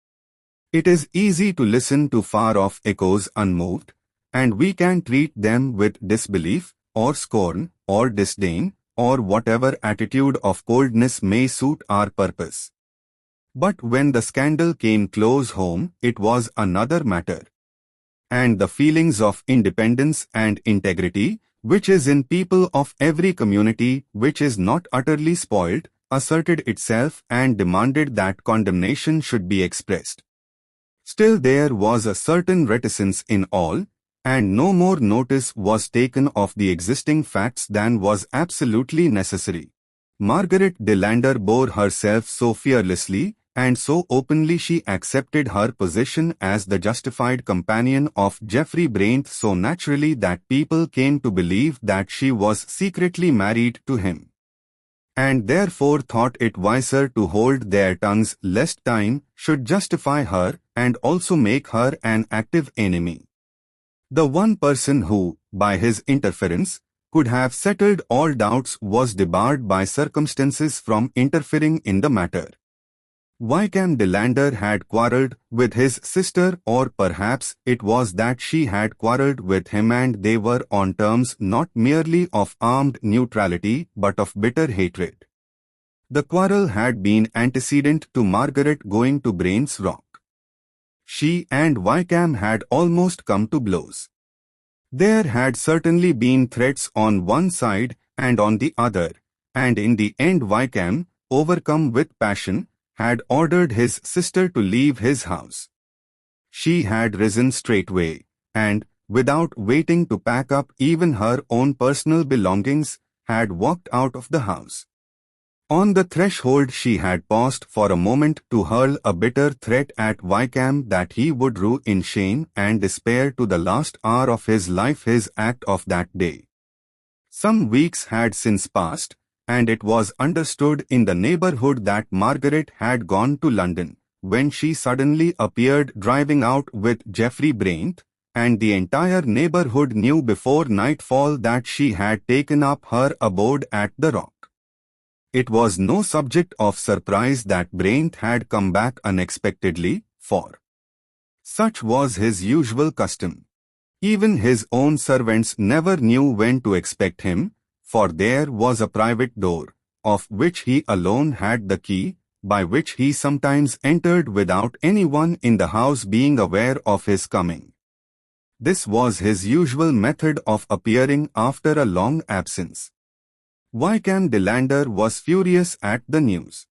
It is easy to listen to far-off echoes unmoved, and we can treat them with disbelief, or scorn, or disdain, or whatever attitude of coldness may suit our purpose. But when the scandal came close home, it was another matter. And the feelings of independence and integrity, which is in people of every community which is not utterly spoiled, asserted itself and demanded that condemnation should be expressed. Still there was a certain reticence in all, and no more notice was taken of the existing facts than was absolutely necessary. Margaret Delander bore herself so fearlessly, and so openly she accepted her position as the justified companion of Geoffrey Brainth so naturally that people came to believe that she was secretly married to him, and therefore thought it wiser to hold their tongues lest time should justify her and also make her an active enemy. The one person who, by his interference, could have settled all doubts was debarred by circumstances from interfering in the matter. Wykham Delander had quarrelled with his sister, or perhaps it was that she had quarrelled with him and they were on terms not merely of armed neutrality but of bitter hatred. The quarrel had been antecedent to Margaret going to Brain's Rock. She and Wykham had almost come to blows. There had certainly been threats on one side and on the other, and in the end Wykham, overcome with passion, had ordered his sister to leave his house. She had risen straightway, and, without waiting to pack up even her own personal belongings, had walked out of the house. On the threshold she had paused for a moment to hurl a bitter threat at Wykham that he would rue in shame and despair to the last hour of his life his act of that day. Some weeks had since passed, and it was understood in the neighbourhood that Margaret had gone to London, when she suddenly appeared driving out with Geoffrey Brainth, and the entire neighbourhood knew before nightfall that she had taken up her abode at the Rock. It was no subject of surprise that Brainth had come back unexpectedly, for such was his usual custom. Even his own servants never knew when to expect him, for there was a private door, of which he alone had the key, by which he sometimes entered without anyone in the house being aware of his coming. This was his usual method of appearing after a long absence. Wykham Delander was furious at the news.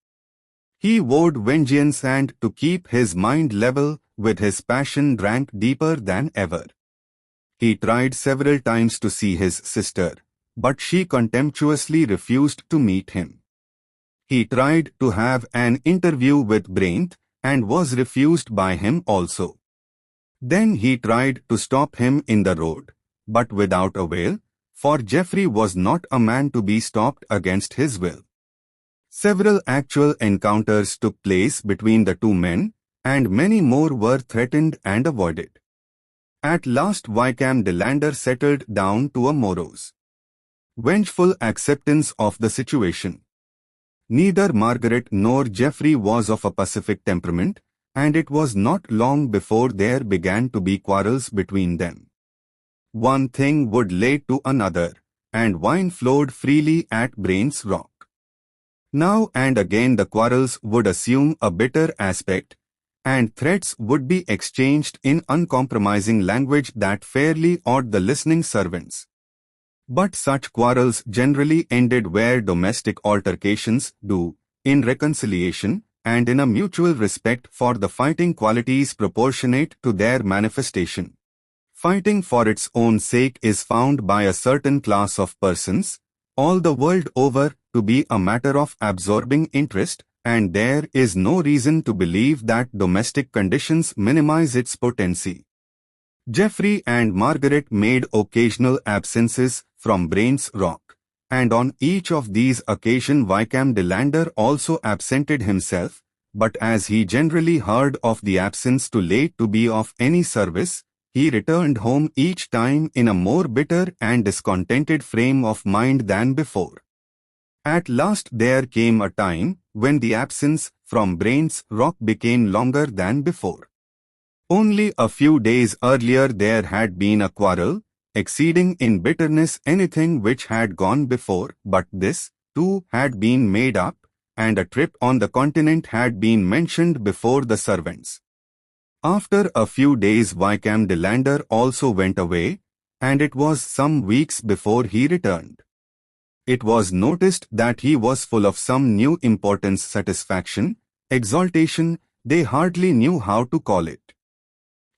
He vowed vengeance, and to keep his mind level with his passion drank deeper than ever. He tried several times to see his sister, but she contemptuously refused to meet him. He tried to have an interview with Brainth, and was refused by him also. Then he tried to stop him in the road, but without avail, for Geoffrey was not a man to be stopped against his will. Several actual encounters took place between the two men, and many more were threatened and avoided. At last Wykham Delander settled down to a morose, vengeful acceptance of the situation. Neither Margaret nor Geoffrey was of a pacific temperament, and it was not long before there began to be quarrels between them. One thing would lead to another, and wine flowed freely at Brain's Rock. Now and again the quarrels would assume a bitter aspect, and threats would be exchanged in uncompromising language that fairly awed the listening servants. But such quarrels generally ended where domestic altercations do, in reconciliation, and in a mutual respect for the fighting qualities proportionate to their manifestation. Fighting for its own sake is found by a certain class of persons, all the world over, to be a matter of absorbing interest, and there is no reason to believe that domestic conditions minimize its potency. Geoffrey and Margaret made occasional absences from Brain's Rock, and on each of these occasions Wykham Delander also absented himself, but as he generally heard of the absence too late to be of any service, he returned home each time in a more bitter and discontented frame of mind than before. At last there came a time when the absence from Brain's Rock became longer than before. Only a few days earlier there had been a quarrel, exceeding in bitterness anything which had gone before, but this, too, had been made up, and a trip on the continent had been mentioned before the servants. After a few days Viscount Delander also went away, and it was some weeks before he returned. It was noticed that he was full of some new importance, satisfaction, exaltation, they hardly knew how to call it.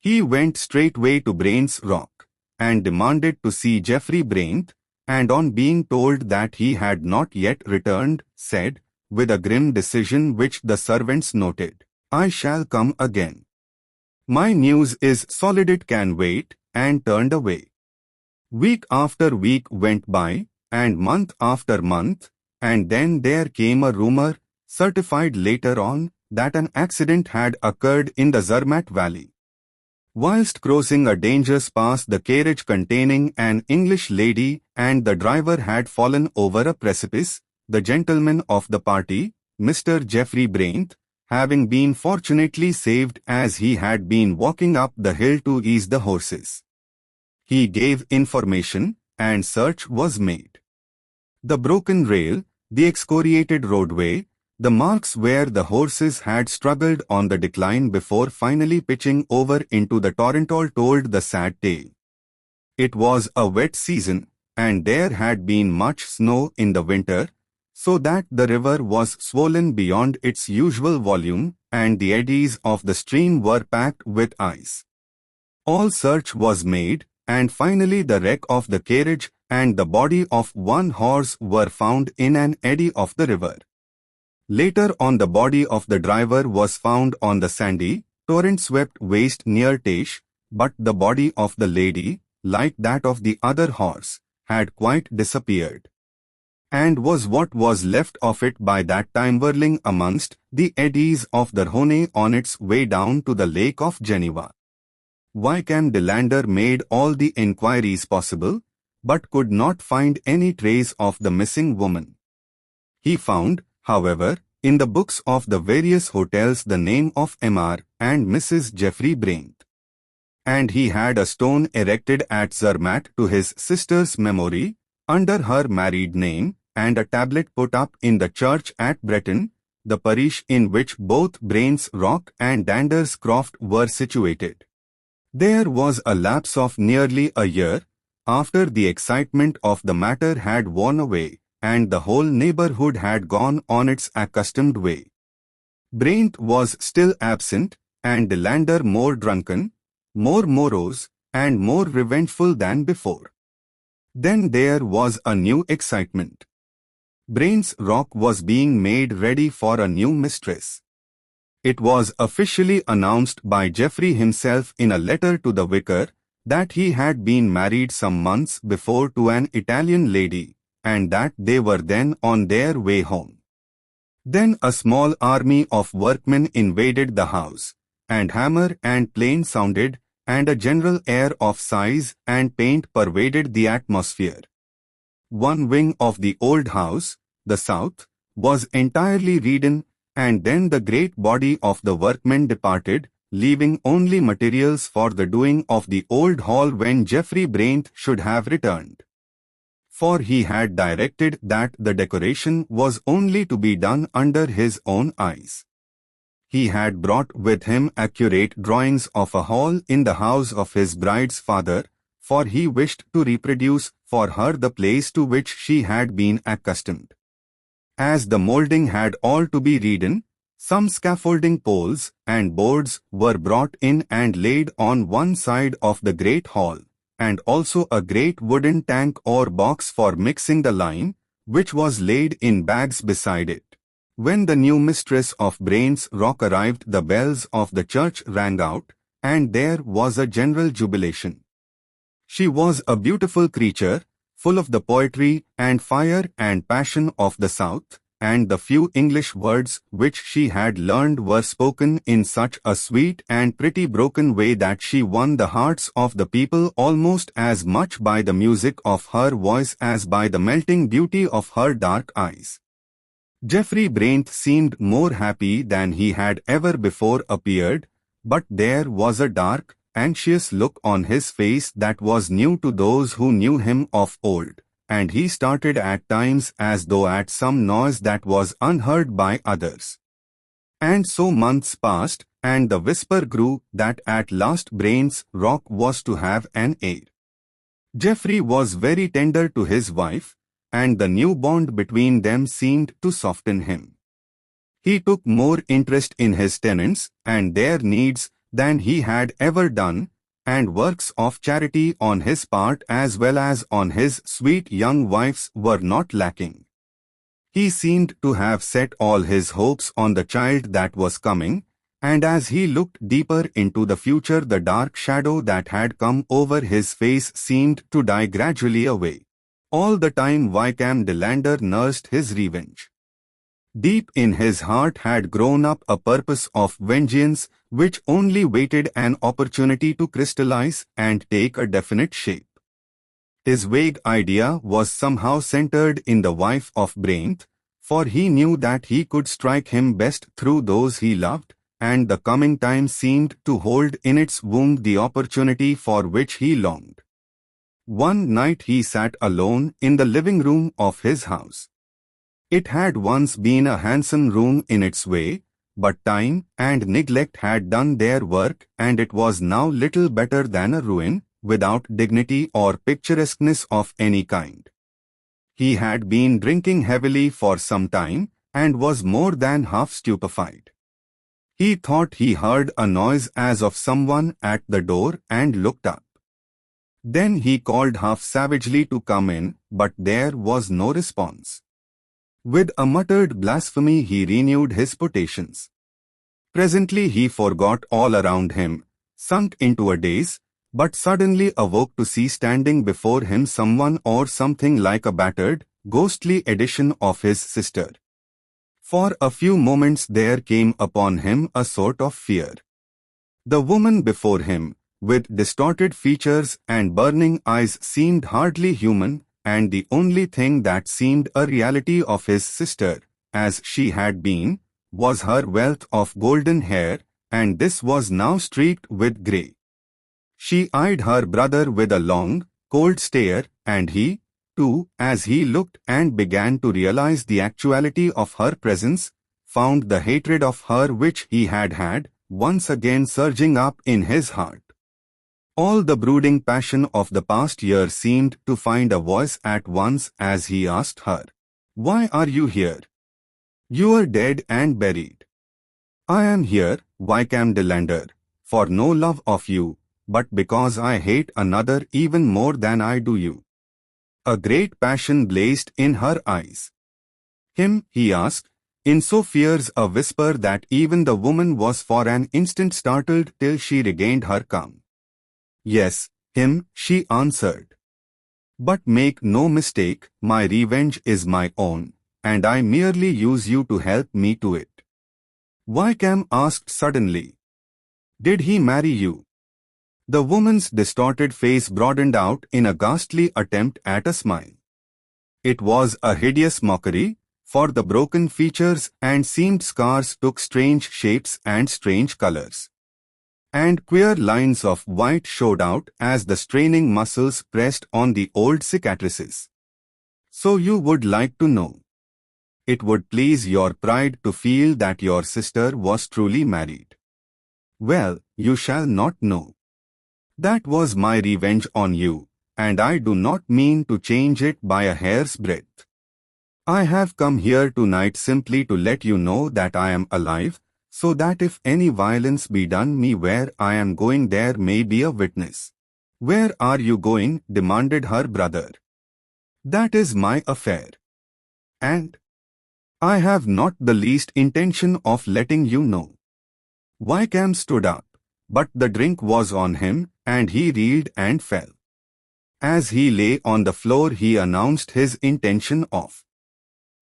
He went straightway to Brain's Rock, and demanded to see Geoffrey Braint, and on being told that he had not yet returned, said, with a grim decision which the servants noted, "I shall come again. My news is solid, it can wait," and turned away. Week after week went by, and month after month, and then there came a rumor, certified later on, that an accident had occurred in the Zermatt Valley. Whilst crossing a dangerous pass, the carriage containing an English lady and the driver had fallen over a precipice, the gentleman of the party, Mr. Geoffrey Braint, having been fortunately saved as he had been walking up the hill to ease the horses. He gave information, and search was made. The broken rail, the excoriated roadway, the marks where the horses had struggled on the decline before finally pitching over into the torrent all told the sad tale. It was a wet season, and there had been much snow in the winter, so that the river was swollen beyond its usual volume, and the eddies of the stream were packed with ice. All search was made, and finally the wreck of the carriage and the body of one horse were found in an eddy of the river. Later on, the body of the driver was found on the sandy, torrent-swept waste near Teish, but the body of the lady, like that of the other horse, had quite disappeared, and was what was left of it by that time whirling amongst the eddies of the Rhône on its way down to the Lake of Geneva. Viscount Delander made all the inquiries possible, but could not find any trace of the missing woman. He found, however, in the books of the various hotels the name of Mr. and Mrs. Geoffrey Braint, and he had a stone erected at Zermatt to his sister's memory, under her married name, and a tablet put up in the church at Breton, the parish in which both Braint's Rock and Dander's Croft were situated. There was a lapse of nearly a year, after the excitement of the matter had worn away, and the whole neighborhood had gone on its accustomed way. Braint was still absent, and Delander more drunken, more morose, and more revengeful than before. Then there was a new excitement. Braint's Rock was being made ready for a new mistress. It was officially announced by Geoffrey himself in a letter to the vicar that he had been married some months before to an Italian lady, and that they were then on their way home. Then a small army of workmen invaded the house, and hammer and plane sounded, and a general air of size and paint pervaded the atmosphere. One wing of the old house, the south, was entirely redone, and then the great body of the workmen departed, leaving only materials for the doing of the old hall when Geoffrey Braint should have returned. For he had directed that the decoration was only to be done under his own eyes. He had brought with him accurate drawings of a hall in the house of his bride's father, for he wished to reproduce for her the place to which she had been accustomed. As the moulding had all to be redone, some scaffolding poles and boards were brought in and laid on one side of the great hall, and also a great wooden tank or box for mixing the lime, which was laid in bags beside it. When the new mistress of Braint's Rock arrived, the bells of the church rang out, and there was a general jubilation. She was a beautiful creature, full of the poetry and fire and passion of the South, and the few English words which she had learned were spoken in such a sweet and pretty broken way that she won the hearts of the people almost as much by the music of her voice as by the melting beauty of her dark eyes. Geoffrey Braint seemed more happy than he had ever before appeared, but there was a dark, anxious look on his face that was new to those who knew him of old, and he started at times as though at some noise that was unheard by others. And so months passed, and the whisper grew that at last Brain's rock was to have an heir. Geoffrey was very tender to his wife, and the new bond between them seemed to soften him. He took more interest in his tenants and their needs than he had ever done, and works of charity on his part as well as on his sweet young wife's were not lacking. He seemed to have set all his hopes on the child that was coming, and as he looked deeper into the future, the dark shadow that had come over his face seemed to die gradually away. All the time Wykham Delandre nursed his revenge. Deep in his heart had grown up a purpose of vengeance which only waited an opportunity to crystallize and take a definite shape. His vague idea was somehow centered in the wife of Bram, for he knew that he could strike him best through those he loved, and the coming time seemed to hold in its womb the opportunity for which he longed. One night he sat alone in the living room of his house. It had once been a handsome room in its way, but time and neglect had done their work, and it was now little better than a ruin, without dignity or picturesqueness of any kind. He had been drinking heavily for some time, and was more than half stupefied. He thought he heard a noise as of someone at the door and looked up. Then he called half savagely to come in, but there was no response. With a muttered blasphemy he renewed his potations. Presently he forgot all around him, sunk into a daze, but suddenly awoke to see standing before him someone or something like a battered, ghostly edition of his sister. For a few moments there came upon him a sort of fear. The woman before him, with distorted features and burning eyes, seemed hardly human, and the only thing that seemed a reality of his sister, as she had been, was her wealth of golden hair, and this was now streaked with grey. She eyed her brother with a long, cold stare, and he, too, as he looked and began to realize the actuality of her presence, found the hatred of her which he had once again surging up in his heart. All the brooding passion of the past year seemed to find a voice at once as he asked her, "Why are you here? You are dead and buried." "I am here, Wykham Delandre, for no love of you, but because I hate another even more than I do you." A great passion blazed in her eyes. "Him?" he asked, in so fierce a whisper that even the woman was for an instant startled till she regained her calm. "Yes, him," she answered. "But make no mistake, my revenge is my own, and I merely use you to help me to it." Wykham asked suddenly, "Did he marry you?" The woman's distorted face broadened out in a ghastly attempt at a smile. It was a hideous mockery, for the broken features and seamed scars took strange shapes and strange colors. And queer lines of white showed out as the straining muscles pressed on the old cicatrices. "So you would like to know? It would please your pride to feel that your sister was truly married. Well, you shall not know. That was my revenge on you, and I do not mean to change it by a hair's breadth. I have come here tonight simply to let you know that I am alive, so that if any violence be done me where I am going there may be a witness." "Where are you going?" demanded her brother. "That is my affair. And I have not the least intention of letting you know." Wykham stood up, but the drink was on him, and he reeled and fell. As he lay on the floor he announced his intention of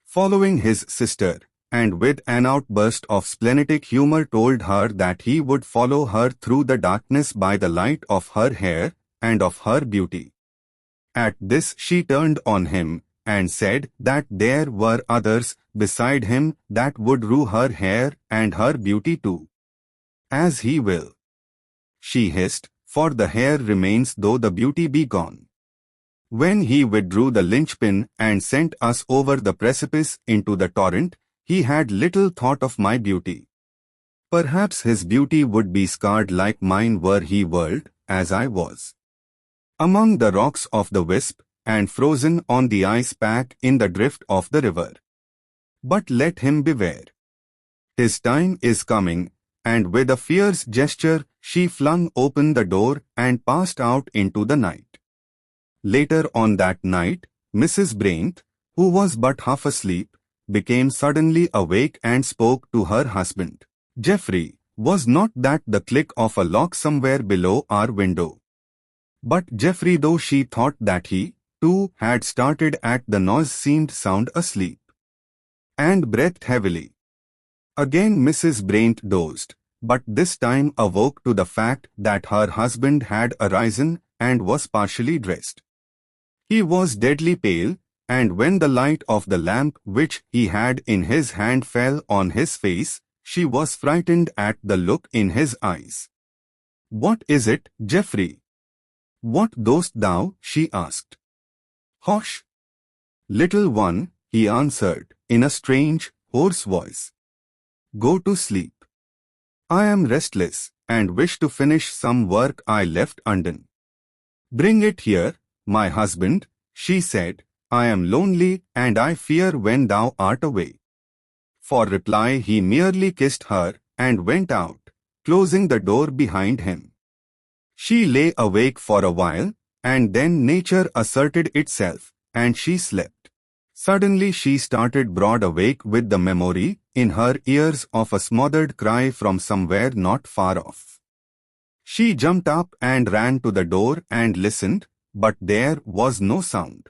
following his sister, and with an outburst of splenetic humor told her that he would follow her through the darkness by the light of her hair and of her beauty. At this she turned on him, and said that there were others beside him that would rue her hair and her beauty too. "As he will," she hissed, "for the hair remains though the beauty be gone." When he withdrew the linchpin and sent us over the precipice into the torrent, he had little thought of my beauty. Perhaps his beauty would be scarred like mine were he whirled, as I was, among the rocks of the wisp, and frozen on the ice pack in the drift of the river. But let him beware. His time is coming, and with a fierce gesture she flung open the door and passed out into the night. Later on that night, Mrs. Brent, who was but half asleep, became suddenly awake and spoke to her husband. Geoffrey, was not that the click of a lock somewhere below our window? But Geoffrey, though she thought that he, too, had started at the noise, seemed sound asleep, and breathed heavily. Again Mrs. Brent dozed, but this time awoke to the fact that her husband had arisen and was partially dressed. He was deadly pale, and when the light of the lamp which he had in his hand fell on his face, she was frightened at the look in his eyes. "What is it, Geoffrey? What dost thou?" she asked. "Hush, little one," he answered, in a strange, hoarse voice. "Go to sleep. I am restless, and wish to finish some work I left undone." "Bring it here, my husband," she said. "I am lonely, and I fear when thou art away." For reply he merely kissed her, and went out, closing the door behind him. She lay awake for a while, and then nature asserted itself, and she slept. Suddenly she started broad awake with the memory in her ears of a smothered cry from somewhere not far off. She jumped up and ran to the door and listened, but there was no sound.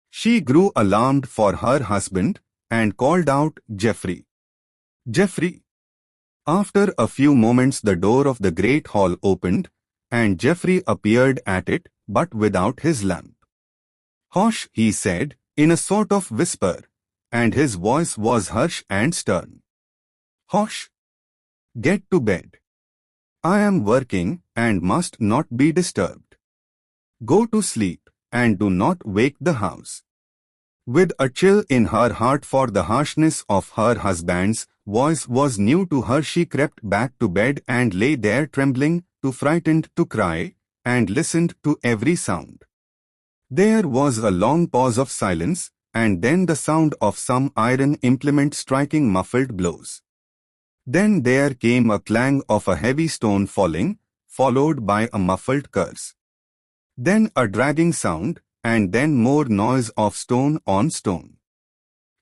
She grew alarmed for her husband, and called out, "Geoffrey! Geoffrey!" After a few moments the door of the great hall opened, and Geoffrey appeared at it, but without his lamp. "Hush," he said, in a sort of whisper, and his voice was harsh and stern. "Hush! Get to bed. I am working, and must not be disturbed. Go to sleep, and do not wake the house." With a chill in her heart, for the harshness of her husband's voice was new to her, she crept back to bed and lay there trembling, too frightened to cry, and listened to every sound. There was a long pause of silence, and then the sound of some iron implement striking muffled blows. Then there came a clang of a heavy stone falling, followed by a muffled curse. Then a dragging sound, and then more noise of stone on stone.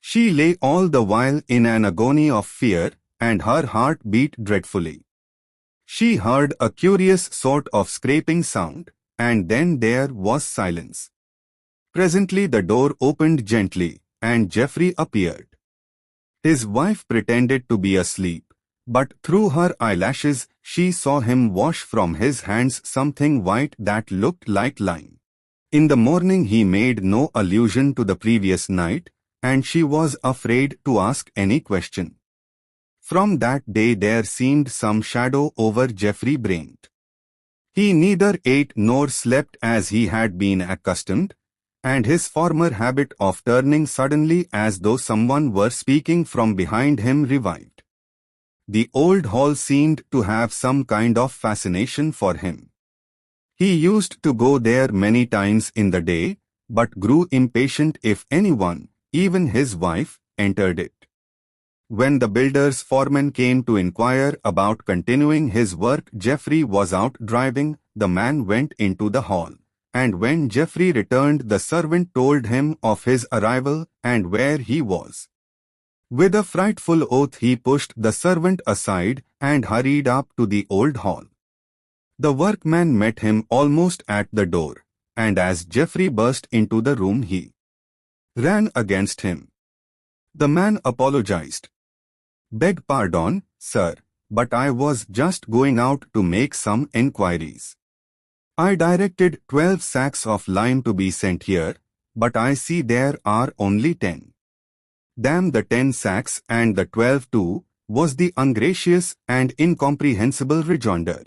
She lay all the while in an agony of fear, and her heart beat dreadfully. She heard a curious sort of scraping sound, and then there was silence. Presently the door opened gently, and Geoffrey appeared. His wife pretended to be asleep, but through her eyelashes she saw him wash from his hands something white that looked like lime. In the morning he made no allusion to the previous night, and she was afraid to ask any question. From that day there seemed some shadow over Geoffrey Brent. He neither ate nor slept as he had been accustomed, and his former habit of turning suddenly as though someone were speaking from behind him revived. The old hall seemed to have some kind of fascination for him. He used to go there many times in the day, but grew impatient if anyone, even his wife, entered it. When the builder's foreman came to inquire about continuing his work, Geoffrey was out driving. The man went into the hall, and when Geoffrey returned the servant told him of his arrival and where he was. With a frightful oath he pushed the servant aside and hurried up to the old hall. The workman met him almost at the door, and as Geoffrey burst into the room he ran against him. The man apologized. "Beg pardon, sir, but I was just going out to make some enquiries. I directed 12 sacks of lime to be sent here, but I see there are only 10. Damn the 10 sacks and the 12 too," was the ungracious and incomprehensible rejoinder.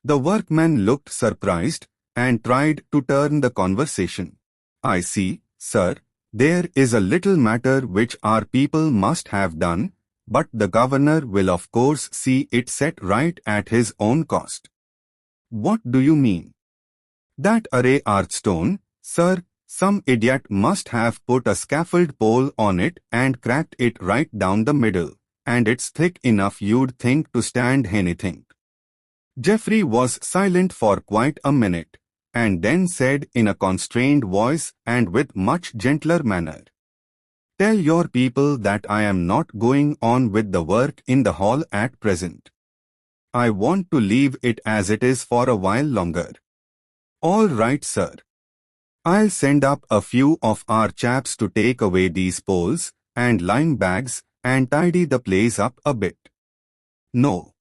The workman looked surprised, and tried to turn the conversation. I see, sir, there is a little matter which our people must have done, but the governor will of course see it set right at his own cost. What do you mean? That array archstone, sir, some idiot must have put a scaffold pole on it and cracked it right down the middle, and it's thick enough you'd think to stand anything. Geoffrey was silent for quite a minute, and then said in a constrained voice and with much gentler manner, "Tell your people that I am not going on with the work in the hall at present. I want to leave it as it is for a while longer." "All right, sir. I'll send up a few of our chaps to take away these poles and lime bags and tidy the place up a bit." "No.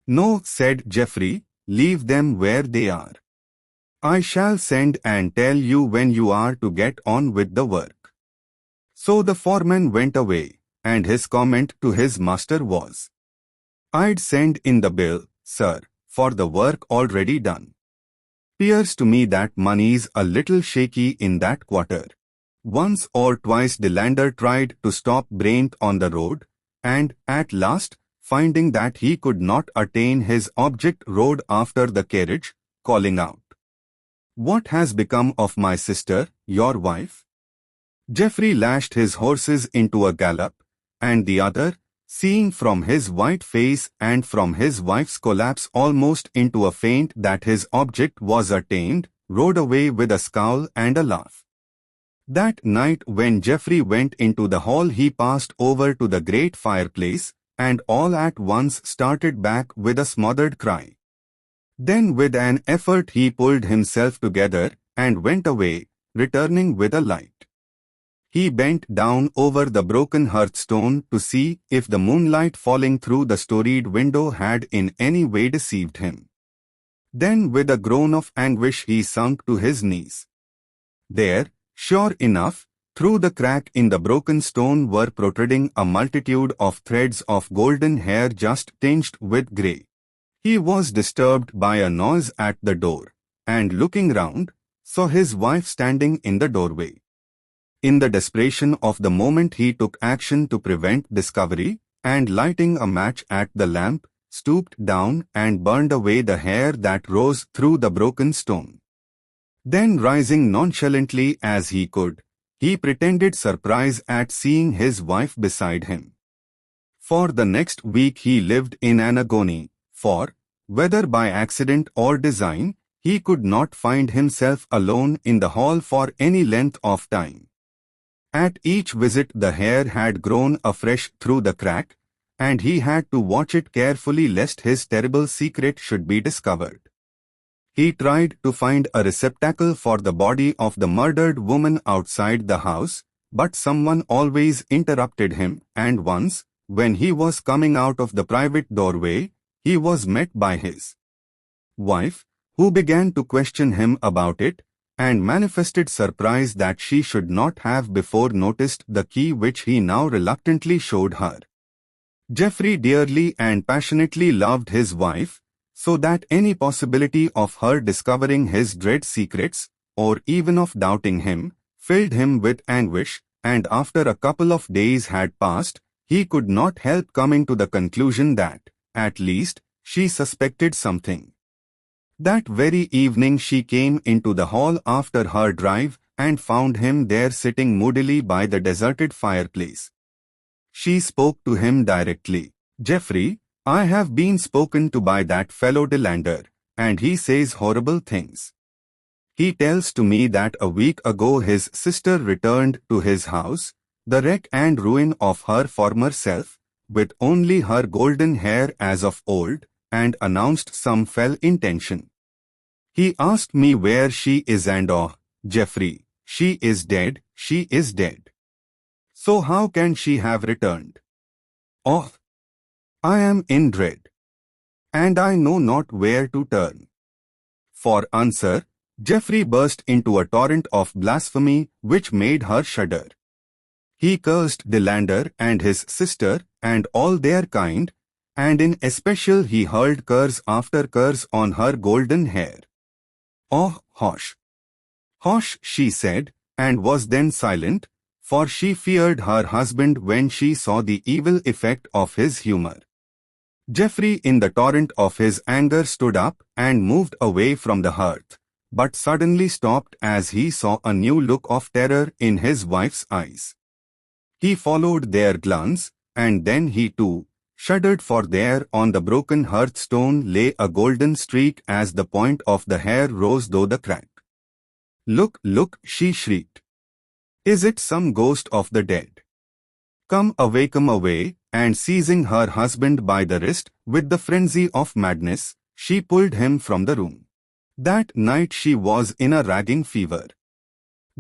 No," said Geoffrey, "leave them where they are. I shall send and tell you when you are to get on with the work." So the foreman went away, and his comment to his master was, "I'd send in the bill, sir, for the work already done. 'Pears to me that money's a little shaky in that quarter." Once or twice the lander tried to stop Bram on the road, and, at last, finding that he could not attain his object, rode after the carriage, calling out, "What has become of my sister, your wife?" Geoffrey lashed his horses into a gallop, and the other, seeing from his white face and from his wife's collapse almost into a faint that his object was attained, rode away with a scowl and a laugh. That night when Geoffrey went into the hall he passed over to the great fireplace, and all at once started back with a smothered cry. Then with an effort he pulled himself together and went away, returning with a light. He bent down over the broken hearthstone to see if the moonlight falling through the storied window had in any way deceived him. Then with a groan of anguish he sunk to his knees. There, sure enough, through the crack in the broken stone were protruding a multitude of threads of golden hair just tinged with grey. He was disturbed by a noise at the door, and looking round, saw his wife standing in the doorway. In the desperation of the moment he took action to prevent discovery, and lighting a match at the lamp, stooped down and burned away the hair that rose through the broken stone. Then rising nonchalantly as he could, he pretended surprise at seeing his wife beside him. For the next week he lived in an agony, for, whether by accident or design, he could not find himself alone in the hall for any length of time. At each visit the hair had grown afresh through the crack, and he had to watch it carefully lest his terrible secret should be discovered. He tried to find a receptacle for the body of the murdered woman outside the house, but someone always interrupted him, and once, when he was coming out of the private doorway, he was met by his wife, who began to question him about it, and manifested surprise that she should not have before noticed the key which he now reluctantly showed her. Geoffrey dearly and passionately loved his wife, so that any possibility of her discovering his dread secrets, or even of doubting him, filled him with anguish, and after a couple of days had passed, he could not help coming to the conclusion that, at least, she suspected something. That very evening she came into the hall after her drive and found him there sitting moodily by the deserted fireplace. She spoke to him directly. "Geoffrey, I have been spoken to by that fellow Delander, and he says horrible things. He tells to me that a week ago his sister returned to his house, the wreck and ruin of her former self, with only her golden hair as of old, and announced some fell intention. He asked me where she is, and oh, Geoffrey, she is dead, she is dead. So how can she have returned? Oh, I am in dread, and I know not where to turn." For answer, Geoffrey burst into a torrent of blasphemy which made her shudder. He cursed Delander and his sister and all their kind, and in especial he hurled curse after curse on her golden hair. "Oh, hush! Hush," she said, and was then silent, for she feared her husband when she saw the evil effect of his humor. Geoffrey, in the torrent of his anger, stood up and moved away from the hearth, but suddenly stopped as he saw a new look of terror in his wife's eyes. He followed their glance, and then he too shuddered, for there on the broken hearthstone lay a golden streak as the point of the hair rose through the crack. "Look, look," she shrieked. "Is it some ghost of the dead? Come away," and seizing her husband by the wrist with the frenzy of madness, she pulled him from the room. That night she was in a raging fever.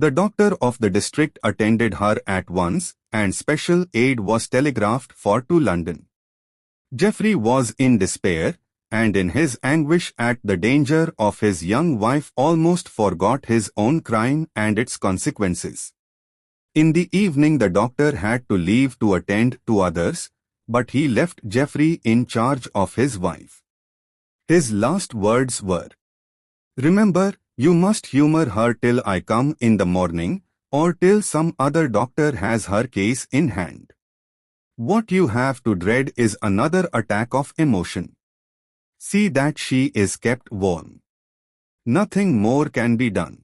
The doctor of the district attended her at once, and special aid was telegraphed for to London. Geoffrey was in despair, and in his anguish at the danger of his young wife almost forgot his own crime and its consequences. In the evening the doctor had to leave to attend to others, but he left Geoffrey in charge of his wife. His last words were, "Remember, you must humor her till I come in the morning, or till some other doctor has her case in hand. What you have to dread is another attack of emotion. See that she is kept warm. Nothing more can be done."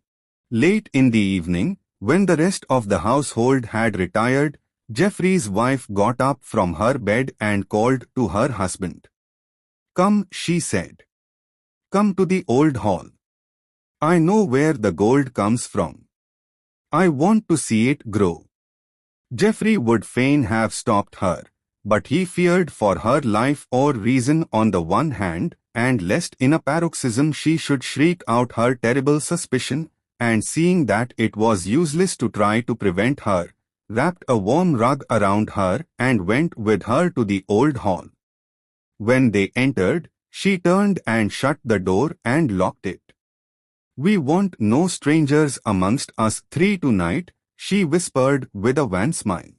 Late in the evening, when the rest of the household had retired, Geoffrey's wife got up from her bed and called to her husband. "Come," she said. "Come to the old hall. I know where the gold comes from. I want to see it grow." Geoffrey would fain have stopped her, but he feared for her life or reason on the one hand, and lest in a paroxysm she should shriek out her terrible suspicion, and seeing that it was useless to try to prevent her, wrapped a warm rug around her and went with her to the old hall. When they entered, she turned and shut the door and locked it. "We want no strangers amongst us three tonight," she whispered with a wan smile.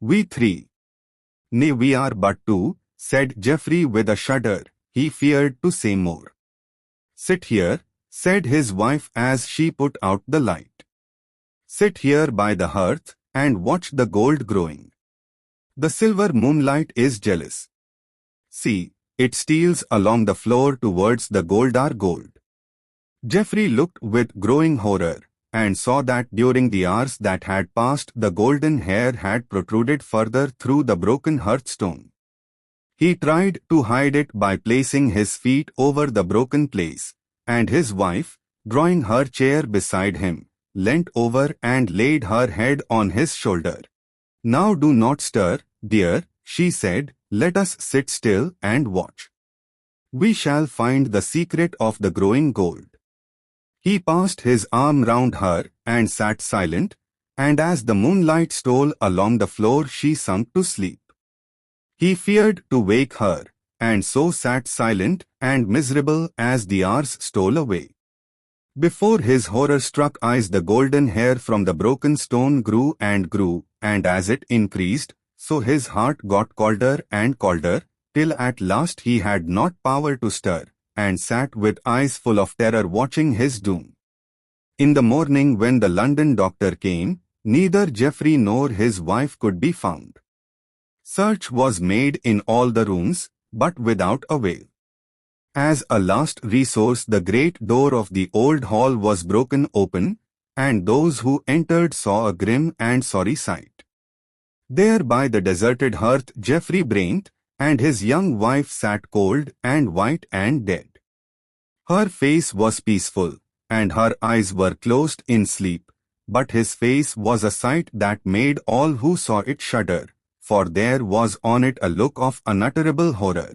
"We three?" "Nay, we are but two," said Geoffrey with a shudder. He feared to say more. "Sit here," said his wife as she put out the light. "Sit here by the hearth and watch the gold growing. The silver moonlight is jealous. See, it steals along the floor towards the gold. Geoffrey looked with growing horror, and saw that during the hours that had passed the golden hair had protruded further through the broken hearthstone. He tried to hide it by placing his feet over the broken place, and his wife, drawing her chair beside him, leant over and laid her head on his shoulder. "Now do not stir, dear," she said, "let us sit still and watch. We shall find the secret of the growing gold." He passed his arm round her and sat silent, and as the moonlight stole along the floor she sunk to sleep. He feared to wake her, and so sat silent and miserable as the hours stole away. Before his horror-struck eyes the golden hair from the broken stone grew, and as it increased, so his heart got colder and colder, till at last he had not power to stir, and sat with eyes full of terror watching his doom. In the morning when the London doctor came, neither Geoffrey nor his wife could be found. Search was made in all the rooms, but without avail. As a last resource the great door of the old hall was broken open, and those who entered saw a grim and sorry sight. There by the deserted hearth Geoffrey Brent and his young wife sat cold and white and dead. Her face was peaceful, and her eyes were closed in sleep, but his face was a sight that made all who saw it shudder, for there was on it a look of unutterable horror.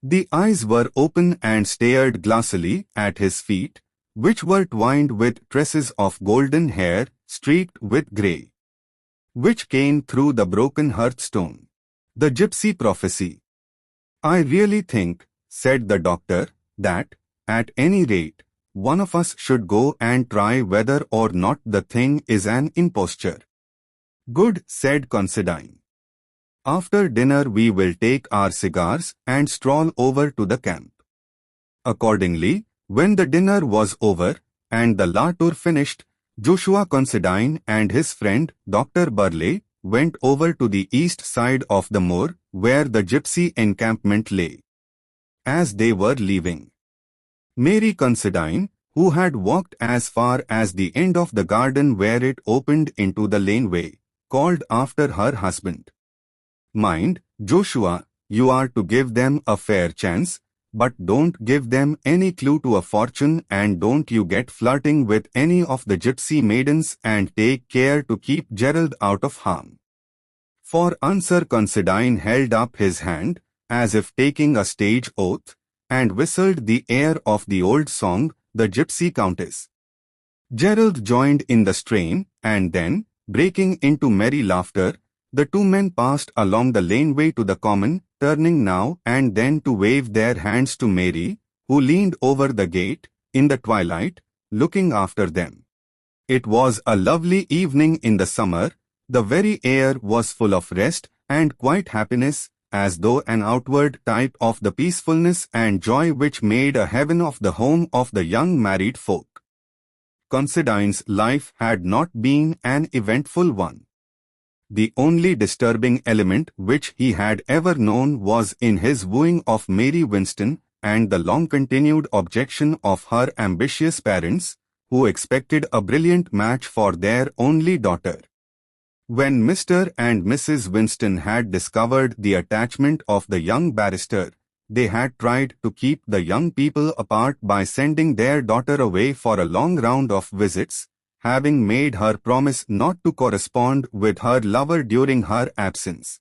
The eyes were open and stared glassily at his feet, which were twined with tresses of golden hair streaked with grey, which came through the broken hearthstone. The gypsy prophecy. "I really think," said the doctor, "that, at any rate, one of us should go and try whether or not the thing is an imposture." "Good," said Considine. "After dinner we will take our cigars and stroll over to the camp." Accordingly, When the dinner was over, and the La Tour finished, Joshua Considine and his friend, Dr. Burleigh, went over to the east side of the moor, where the gypsy encampment lay. As they were leaving, Mary Considine, who had walked as far as the end of the garden where it opened into the laneway, called after her husband. "Mind, Joshua, you are to give them a fair chance, but don't give them any clue to a fortune, and don't you get flirting with any of the gypsy maidens, and take care to keep Gerald out of harm." For answer Considine held up his hand, as if taking a stage oath, and whistled the air of the old song, The Gypsy Countess. Gerald joined in the strain, and then, breaking into merry laughter, the two men passed along the laneway to the common, turning now and then to wave their hands to Mary, who leaned over the gate, in the twilight, looking after them. It was a lovely evening in the summer. The very air was full of rest and quiet happiness, as though an outward type of the peacefulness and joy which made a heaven of the home of the young married folk. Considine's life had not been an eventful one. The only disturbing element which he had ever known was in his wooing of Mary Winston, and the long-continued objection of her ambitious parents, who expected a brilliant match for their only daughter. When Mr. and Mrs. Winston had discovered the attachment of the young barrister, they had tried to keep the young people apart by sending their daughter away for a long round of visits, having made her promise not to correspond with her lover during her absence.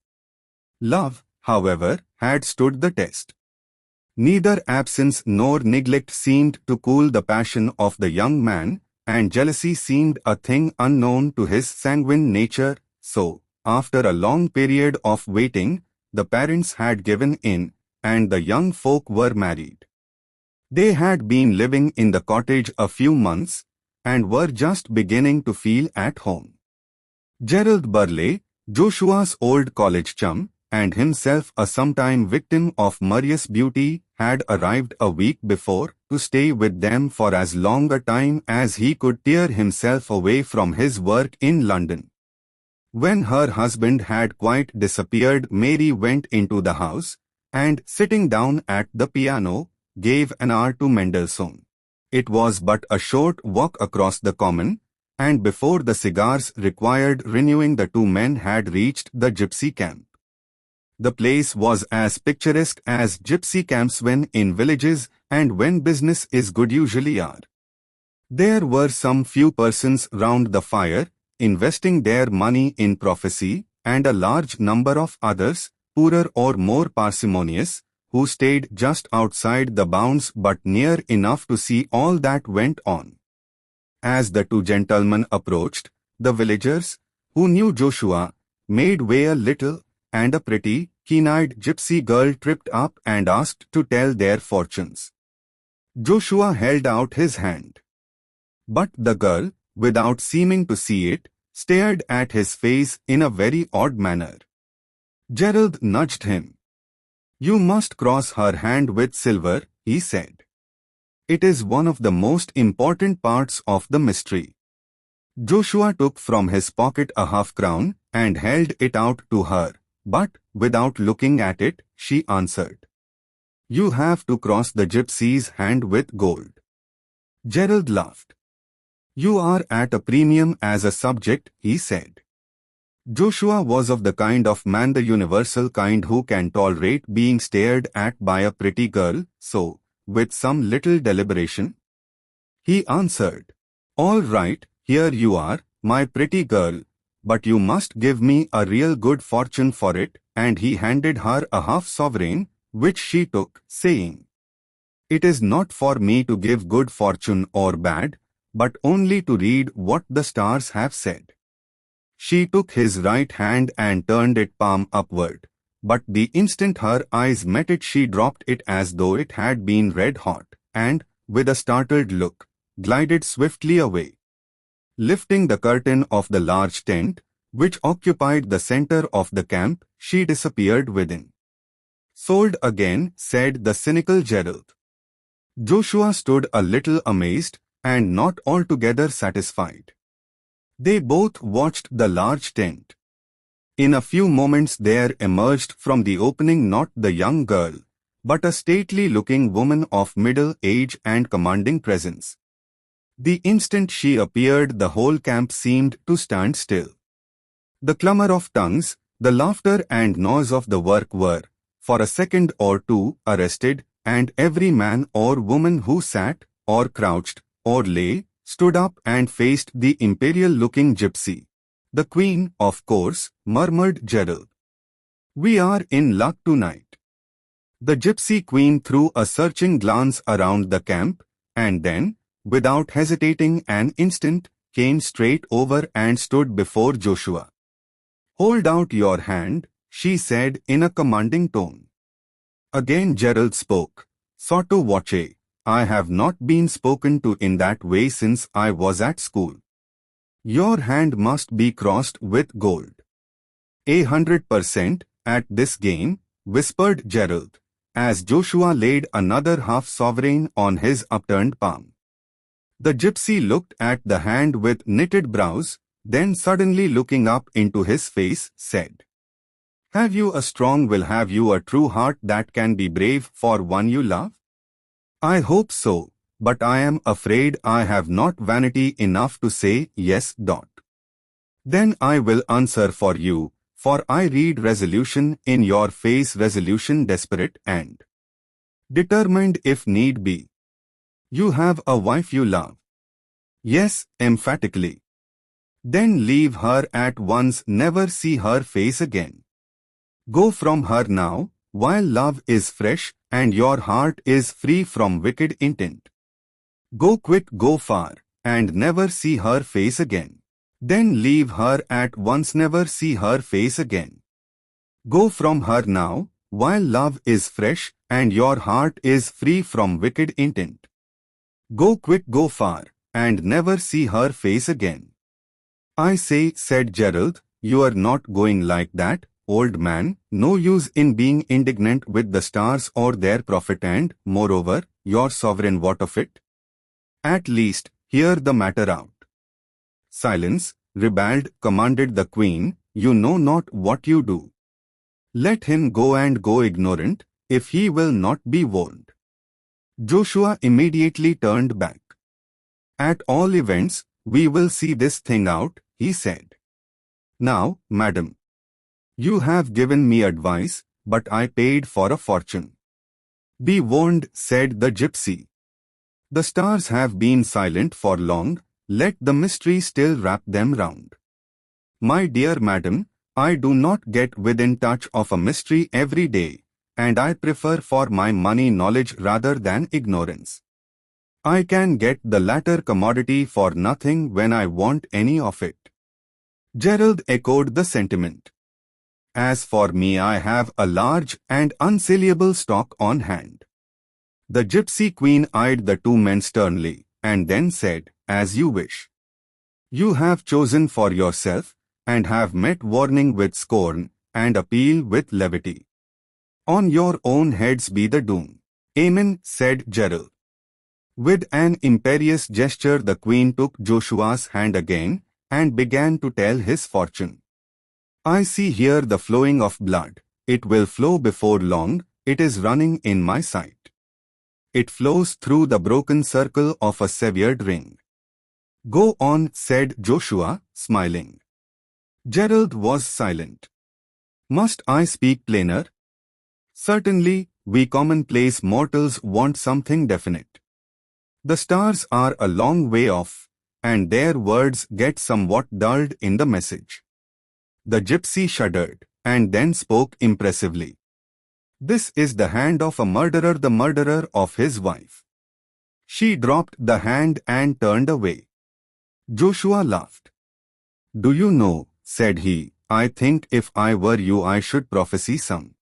Love, however, had stood the test. Neither absence nor neglect seemed to cool the passion of the young man, and jealousy seemed a thing unknown to his sanguine nature, so, after a long period of waiting, the parents had given in, and the young folk were married. They had been living in the cottage a few months, and were just beginning to feel at home. Gerald Burleigh, Joshua's old college chum, and himself a sometime victim of Marius' beauty, had arrived a week before, to stay with them for as long a time as he could tear himself away from his work in London. When her husband had quite disappeared, Mary went into the house, and sitting down at the piano, gave an hour to Mendelssohn. It was but a short walk across the common, and before the cigars required renewing the two men had reached the gypsy camp. The place was as picturesque as gypsy camps when in villages and when business is good usually are. There were some few persons round the fire, investing their money in prophecy, and a large number of others, poorer or more parsimonious, who stayed just outside the bounds but near enough to see all that went on. As the two gentlemen approached, the villagers, who knew Joshua, made way a little, and a pretty, keen-eyed gypsy girl tripped up and asked to tell their fortunes. Joshua held out his hand. But the girl, without seeming to see it, stared at his face in a very odd manner. Gerald nudged him. "You must cross her hand with silver," he said. "It is one of the most important parts of the mystery." Joshua took from his pocket a half-crown and held it out to her, but, without looking at it, she answered, "You have to cross the gypsy's hand with gold." Gerald laughed. "You are at a premium as a subject," he said. Joshua was of the kind of man, the universal kind, who can tolerate being stared at by a pretty girl, so, with some little deliberation, he answered, "All right, here you are, my pretty girl, but you must give me a real good fortune for it," and he handed her a half-sovereign, which she took, saying, "It is not for me to give good fortune or bad, but only to read what the stars have said." She took his right hand and turned it palm upward, but the instant her eyes met it she dropped it as though it had been red hot, and, with a startled look, glided swiftly away. Lifting the curtain of the large tent, which occupied the center of the camp, she disappeared within. "Sold again," said the cynical Gerald. Joshua stood a little amazed and not altogether satisfied. They both watched the large tent. In a few moments there emerged from the opening not the young girl, but a stately-looking woman of middle age and commanding presence. The instant she appeared the whole camp seemed to stand still. The clamor of tongues, the laughter and noise of the work were, for a second or two, arrested, and every man or woman who sat, or crouched, or lay, stood up and faced the imperial-looking gypsy. "The Queen, of course," murmured Gerald. "We are in luck tonight." The gypsy queen threw a searching glance around the camp, and then, without hesitating an instant, came straight over and stood before Joshua. "Hold out your hand," she said in a commanding tone. Again Gerald spoke. "Sotto voce, I have not been spoken to in that way since I was at school. Your hand must be crossed with gold." 100% at this game," whispered Gerald, as Joshua laid another half-sovereign on his upturned palm. The gypsy looked at the hand with knitted brows, then suddenly looking up into his face, said, "Have you a strong will? Have you a true heart that can be brave for one you love?" "I hope so, but I am afraid I have not vanity enough to say yes. Then I will answer for you, for I read resolution in your face, resolution desperate and determined if need be. You have a wife you love." "Yes," emphatically. "Then leave her at once, never see her face again. Go from her now, while love is fresh and your heart is free from wicked intent. Go quick, go far, and never see her face again. Then leave her at once, never see her face again. Go from her now, while love is fresh and your heart is free from wicked intent. Go quick, go far, and never see her face again." "I say," said Gerald, "you are not going like that, old man. No use in being indignant with the stars or their prophet, and, moreover, your sovereign. What of it? At least, hear the matter out." "Silence, rebelled," commanded the queen, "you know not what you do. Let him go and go ignorant, if he will not be warned." Joshua immediately turned back. "At all events, we will see this thing out," he said. "Now, madam, you have given me advice, but I paid for a fortune." "Be warned," said the gypsy. "The stars have been silent for long, let the mystery still wrap them round. My dear madam, I do not get within touch of a mystery every day, and I prefer for my money knowledge rather than ignorance. I can get the latter commodity for nothing when I want any of it." Gerald echoed the sentiment. "As for me, I have a large and unsaleable stock on hand." The gypsy queen eyed the two men sternly, and then said, "As you wish. You have chosen for yourself, and have met warning with scorn, and appeal with levity. On your own heads be the doom." "Amen," said Gerald. With an imperious gesture the queen took Joshua's hand again, and began to tell his fortune. "I see here the flowing of blood. It will flow before long, it is running in my sight. It flows through the broken circle of a severed ring." "Go on," said Joshua, smiling. Gerald was silent. "Must I speak plainer?" "Certainly, we commonplace mortals want something definite. The stars are a long way off, and their words get somewhat dulled in the message." The gypsy shuddered, and then spoke impressively. "This is the hand of a murderer, the murderer of his wife." She dropped the hand and turned away. Joshua laughed. "Do you know," said he, "I think if I were you I should prophesy some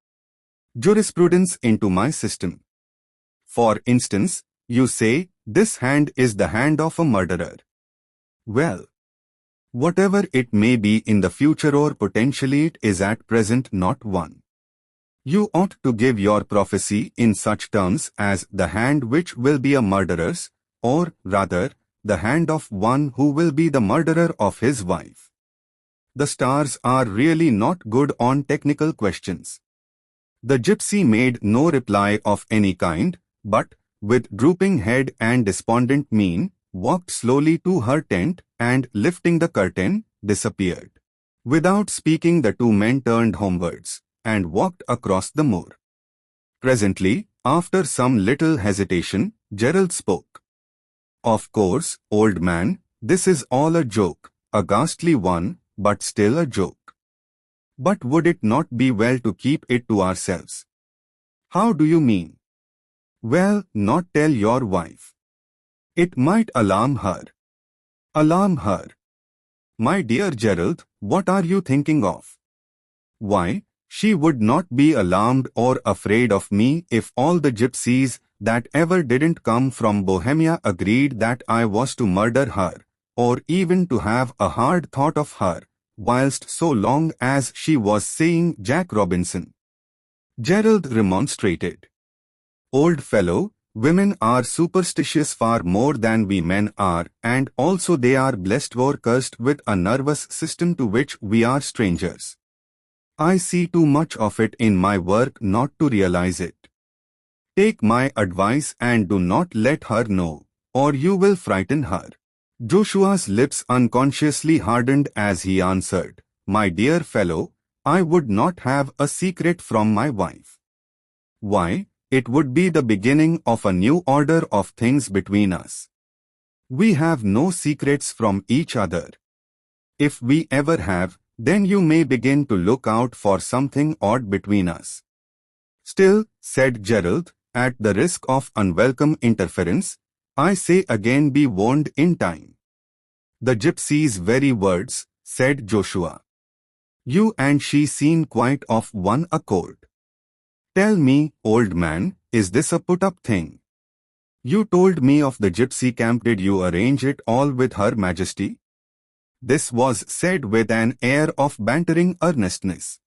jurisprudence into my system. For instance, you say, this hand is the hand of a murderer. Well, whatever it may be in the future, or potentially it is at present not one. You ought to give your prophecy in such terms as the hand which will be a murderer's, or, rather, the hand of one who will be the murderer of his wife. The stars are really not good on technical questions. The gypsy made no reply of any kind, but, with drooping head and despondent mien, walked slowly to her tent and, lifting the curtain, disappeared. Without speaking, the two men turned homewards and walked across the moor. Presently, after some little hesitation, Gerald spoke. "Of course, old man, this is all a joke, a ghastly one, but still a joke. But would it not be well to keep it to ourselves?" "How do you mean?" "Well, not tell your wife. It might alarm her." "Alarm her? My dear Gerald, what are you thinking of?" "Why, she would not be alarmed or afraid of me if all the gypsies that ever didn't come from Bohemia agreed that I was to murder her, or even to have a hard thought of her, whilst so long as she was saying Jack Robinson." Gerald remonstrated. "Old fellow, women are superstitious far more than we men are, and also they are blessed or cursed with a nervous system to which we are strangers. I see too much of it in my work not to realize it. Take my advice and do not let her know, or you will frighten her." Joshua's lips unconsciously hardened as he answered, "My dear fellow, I would not have a secret from my wife. Why, it would be the beginning of a new order of things between us. We have no secrets from each other. If we ever have, then you may begin to look out for something odd between us." "Still," said Gerald, "at the risk of unwelcome interference, I say again, be warned in time." "The gypsy's very words," said Joshua. "You and she seem quite of one accord. Tell me, old man, is this a put-up thing? You told me of the gypsy camp. Did you arrange it all with Her Majesty?" This was said with an air of bantering earnestness.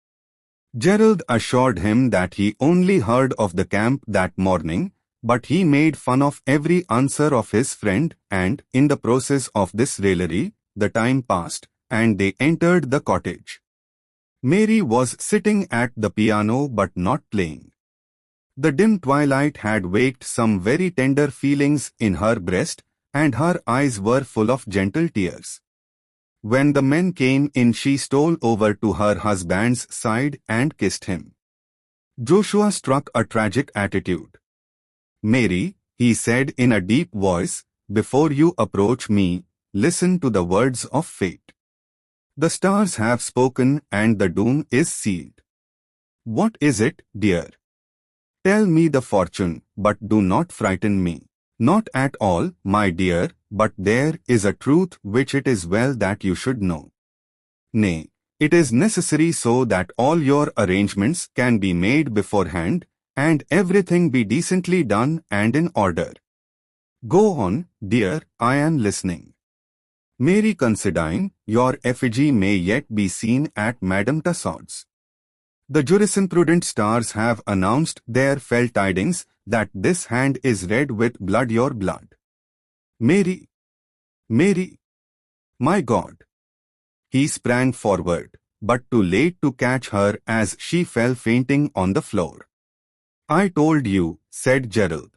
Gerald assured him that he only heard of the camp that morning, but he made fun of every answer of his friend, and, in the process of this raillery, the time passed, and they entered the cottage. Mary was sitting at the piano but not playing. The dim twilight had waked some very tender feelings in her breast, and her eyes were full of gentle tears. When the men came in, she stole over to her husband's side and kissed him. Joshua struck a tragic attitude. "Mary," he said in a deep voice, "before you approach me, listen to the words of fate. The stars have spoken and the doom is sealed. What is it, dear? Tell me the fortune, but do not frighten me." "Not at all, my dear, but there is a truth which it is well that you should know. Nay, it is necessary so that all your arrangements can be made beforehand, and everything be decently done and in order. Go on, dear, I am listening." "Mary Considine, your effigy may yet be seen at Madame Tussaud's. The jurisprudent stars have announced their fell tidings that this hand is red with blood, your blood. Mary! Mary! My God!" He sprang forward, but too late to catch her as she fell fainting on the floor. "I told you," said Gerald.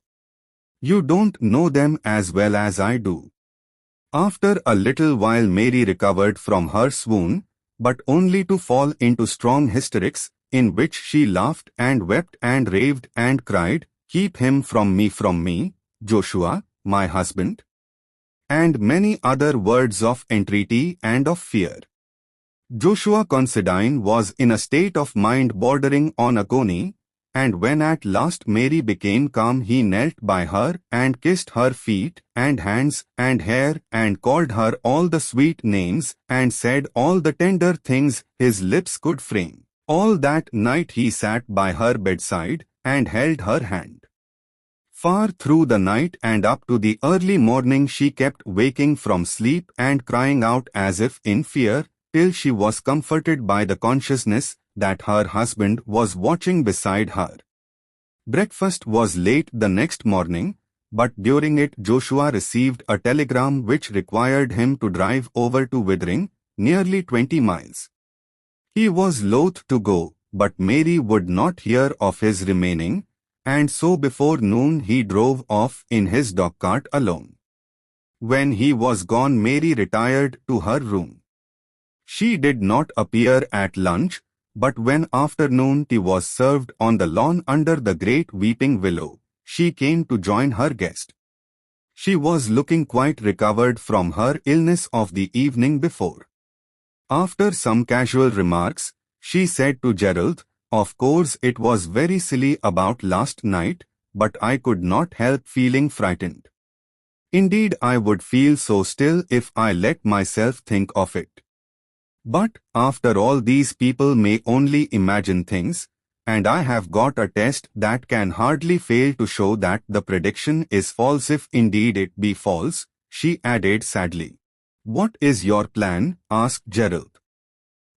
"You don't know them as well as I do." After a little while Mary recovered from her swoon, but only to fall into strong hysterics, in which she laughed and wept and raved and cried, "Keep him from me, Joshua, my husband," and many other words of entreaty and of fear. Joshua Considine was in a state of mind bordering on agony, and when at last Mary became calm, he knelt by her and kissed her feet and hands and hair and called her all the sweet names and said all the tender things his lips could frame. All that night he sat by her bedside and held her hand. Far through the night and up to the early morning she kept waking from sleep and crying out as if in fear, till she was comforted by the consciousness that her husband was watching beside her. Breakfast was late the next morning, but during it Joshua received a telegram which required him to drive over to Withering, nearly 20 miles. He was loath to go, but Mary would not hear of his remaining, and so before noon he drove off in his dogcart alone. When he was gone, Mary retired to her room. She did not appear at lunch, but when afternoon tea was served on the lawn under the great weeping willow, she came to join her guest. She was looking quite recovered from her illness of the evening before. After some casual remarks, she said to Gerald, "Of course it was very silly about last night, but I could not help feeling frightened. Indeed, I would feel so still if I let myself think of it. But, after all, these people may only imagine things, and I have got a test that can hardly fail to show that the prediction is false if indeed it be false," she added sadly. "What is your plan?" asked Gerald.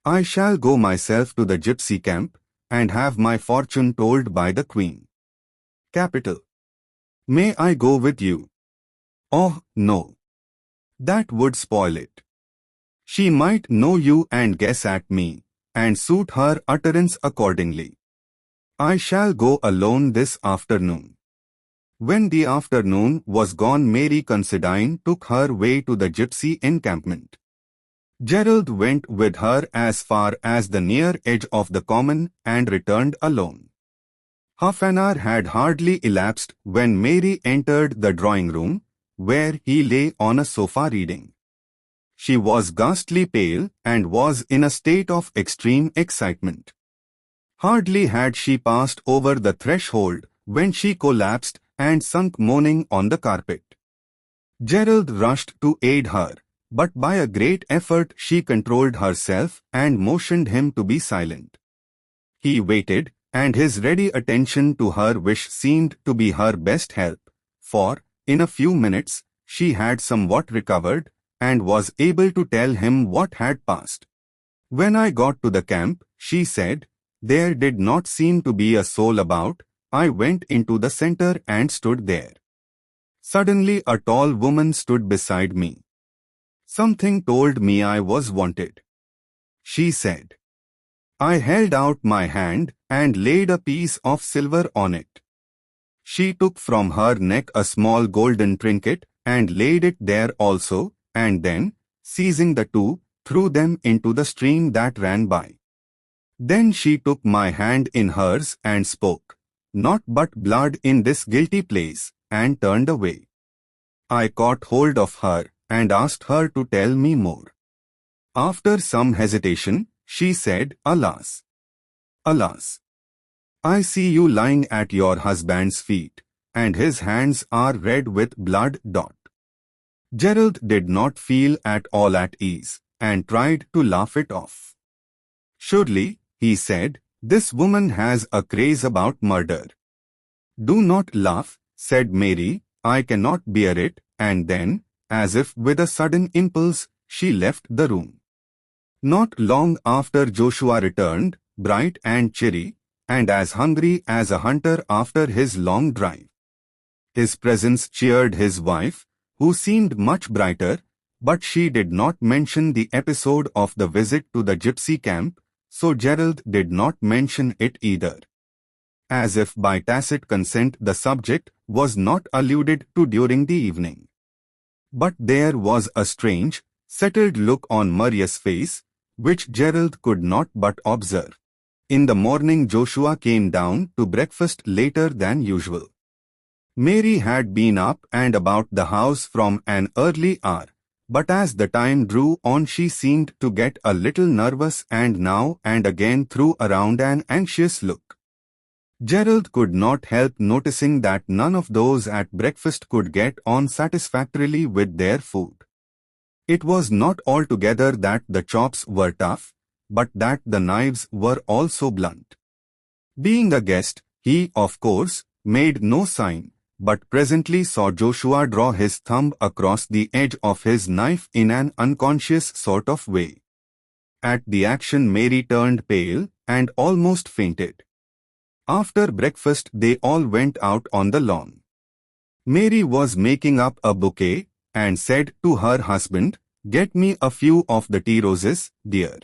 "I shall go myself to the gypsy camp, and have my fortune told by the Queen." "Capital. May I go with you?" "Oh, no. That would spoil it. She might know you and guess at me, and suit her utterance accordingly. I shall go alone this afternoon." When the afternoon was gone, Mary Considine took her way to the gypsy encampment. Gerald went with her as far as the near edge of the common and returned alone. Half an hour had hardly elapsed when Mary entered the drawing room, where he lay on a sofa reading. She was ghastly pale and was in a state of extreme excitement. Hardly had she passed over the threshold when she collapsed and sunk moaning on the carpet. Gerald rushed to aid her, but by a great effort she controlled herself and motioned him to be silent. He waited, and his ready attention to her wish seemed to be her best help, for, in a few minutes, she had somewhat recovered, and was able to tell him what had passed. "When I got to the camp," she said, "there did not seem to be a soul about. I went into the center and stood there. Suddenly a tall woman stood beside me. Something told me I was wanted," she said. "I held out my hand and laid a piece of silver on it. She took from her neck a small golden trinket and laid it there also, and then, seizing the two, threw them into the stream that ran by. Then she took my hand in hers and spoke, 'Not but blood in this guilty place,' and turned away. I caught hold of her and asked her to tell me more. After some hesitation, she said, 'Alas! Alas! I see you lying at your husband's feet, and his hands are red with blood.'" Gerald did not feel at all at ease, and tried to laugh it off. "Surely," he said, "this woman has a craze about murder." "Do not laugh," said Mary, "I cannot bear it," and then, as if with a sudden impulse, she left the room. Not long after, Joshua returned, bright and cheery, and as hungry as a hunter after his long drive. His presence cheered his wife, who seemed much brighter, but she did not mention the episode of the visit to the gypsy camp, so Gerald did not mention it either. As if by tacit consent, the subject was not alluded to during the evening. But there was a strange, settled look on Maria's face, which Gerald could not but observe. In the morning, Joshua came down to breakfast later than usual. Mary had been up and about the house from an early hour, but as the time drew on she seemed to get a little nervous and now and again threw around an anxious look. Gerald could not help noticing that none of those at breakfast could get on satisfactorily with their food. It was not altogether that the chops were tough, but that the knives were also blunt. Being a guest, he, of course, made no sign, but presently saw Joshua draw his thumb across the edge of his knife in an unconscious sort of way. at the action, Mary turned pale and almost fainted. After breakfast, they all went out on the lawn. Mary was making up a bouquet and said to her husband, "Get me a few of the tea roses, dear."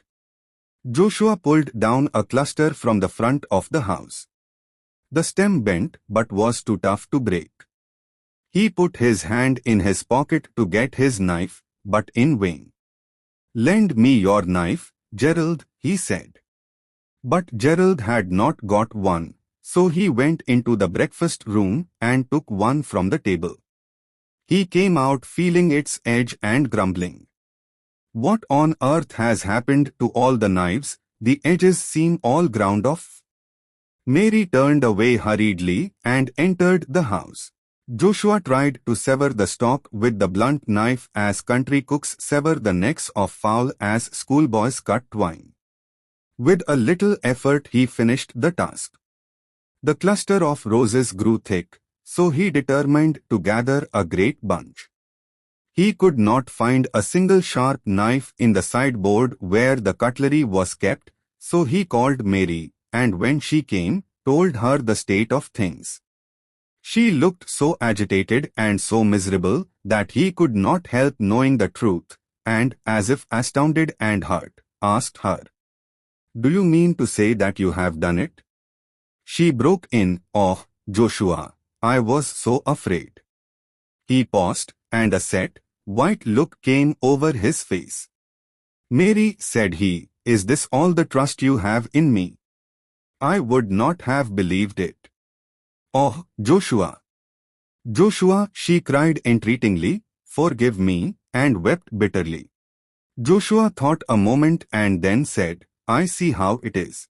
Joshua pulled down a cluster from the front of the house. The stem bent but was too tough to break. He put his hand in his pocket to get his knife, but in vain. "Lend me your knife, Gerald," he said. But Gerald had not got one, so he went into the breakfast room and took one from the table. He came out feeling its edge and grumbling. "What on earth has happened to all the knives? The edges seem all ground off." Mary turned away hurriedly and entered the house. Joshua tried to sever the stalk with the blunt knife as country cooks sever the necks of fowl as schoolboys cut twine. With a little effort he finished the task. The cluster of roses grew thick, so he determined to gather a great bunch. He could not find a single sharp knife in the sideboard where the cutlery was kept, so he called Mary, and when she came, told her the state of things. She looked so agitated and so miserable that he could not help knowing the truth, and, as if astounded and hurt, asked her, "Do you mean to say that you have done it?" She broke in, "Oh, Joshua, I was so afraid." He paused, and a set, white look came over his face. "Mary," said he, "is this all the trust you have in me? I would not have believed it." "Oh, Joshua! Joshua," she cried entreatingly, "forgive me," and wept bitterly. Joshua thought a moment and then said, "I see how it is.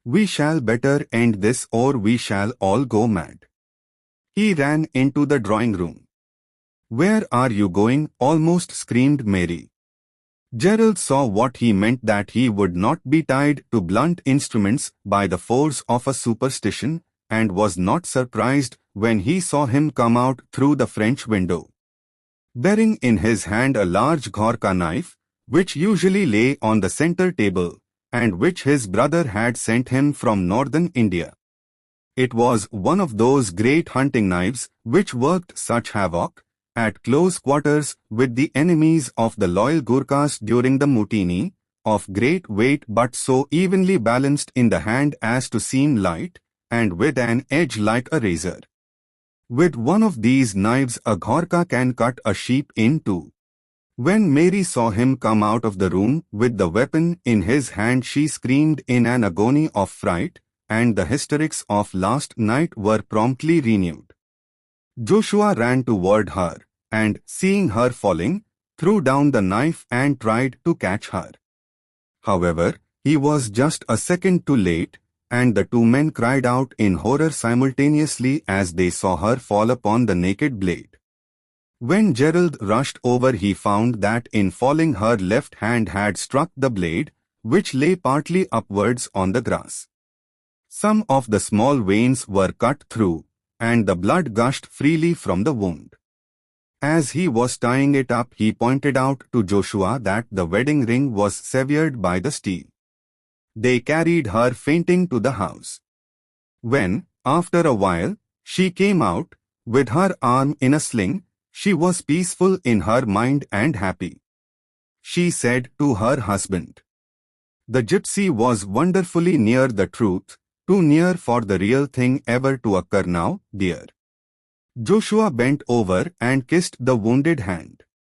We shall better end this or we shall all go mad." He ran into the drawing room. "Where are you going?" almost screamed Mary. Gerald saw what he meant, that he would not be tied to blunt instruments by the force of a superstition, and was not surprised when he saw him come out through the French window. Bearing in his hand a large Ghorka knife, which usually lay on the center table, and which his brother had sent him from northern India. It was one of those great hunting knives which worked such havoc at close quarters with the enemies of the loyal Gurkhas during the mutiny, of great weight but so evenly balanced in the hand as to seem light, and with an edge like a razor. With one of these knives a Ghorka can cut a sheep in two. When Mary saw him come out of the room with the weapon in his hand, she screamed in an agony of fright, and the hysterics of last night were promptly renewed. Joshua ran toward her, and, seeing her falling, threw down the knife and tried to catch her. However, he was just a second too late, and the two men cried out in horror simultaneously as they saw her fall upon the naked blade. When Gerald rushed over, he found that in falling her left hand had struck the blade, which lay partly upwards on the grass. Some of the small veins were cut through, and the blood gushed freely from the wound. As he was tying it up, he pointed out to Joshua that the wedding ring was severed by the steel. They carried her fainting to the house. When, after a while, she came out, with her arm in a sling, she was peaceful in her mind and happy. She said to her husband, "The gypsy was wonderfully near the truth, too near for the real thing ever to occur now, dear." Joshua bent over and kissed the wounded hand.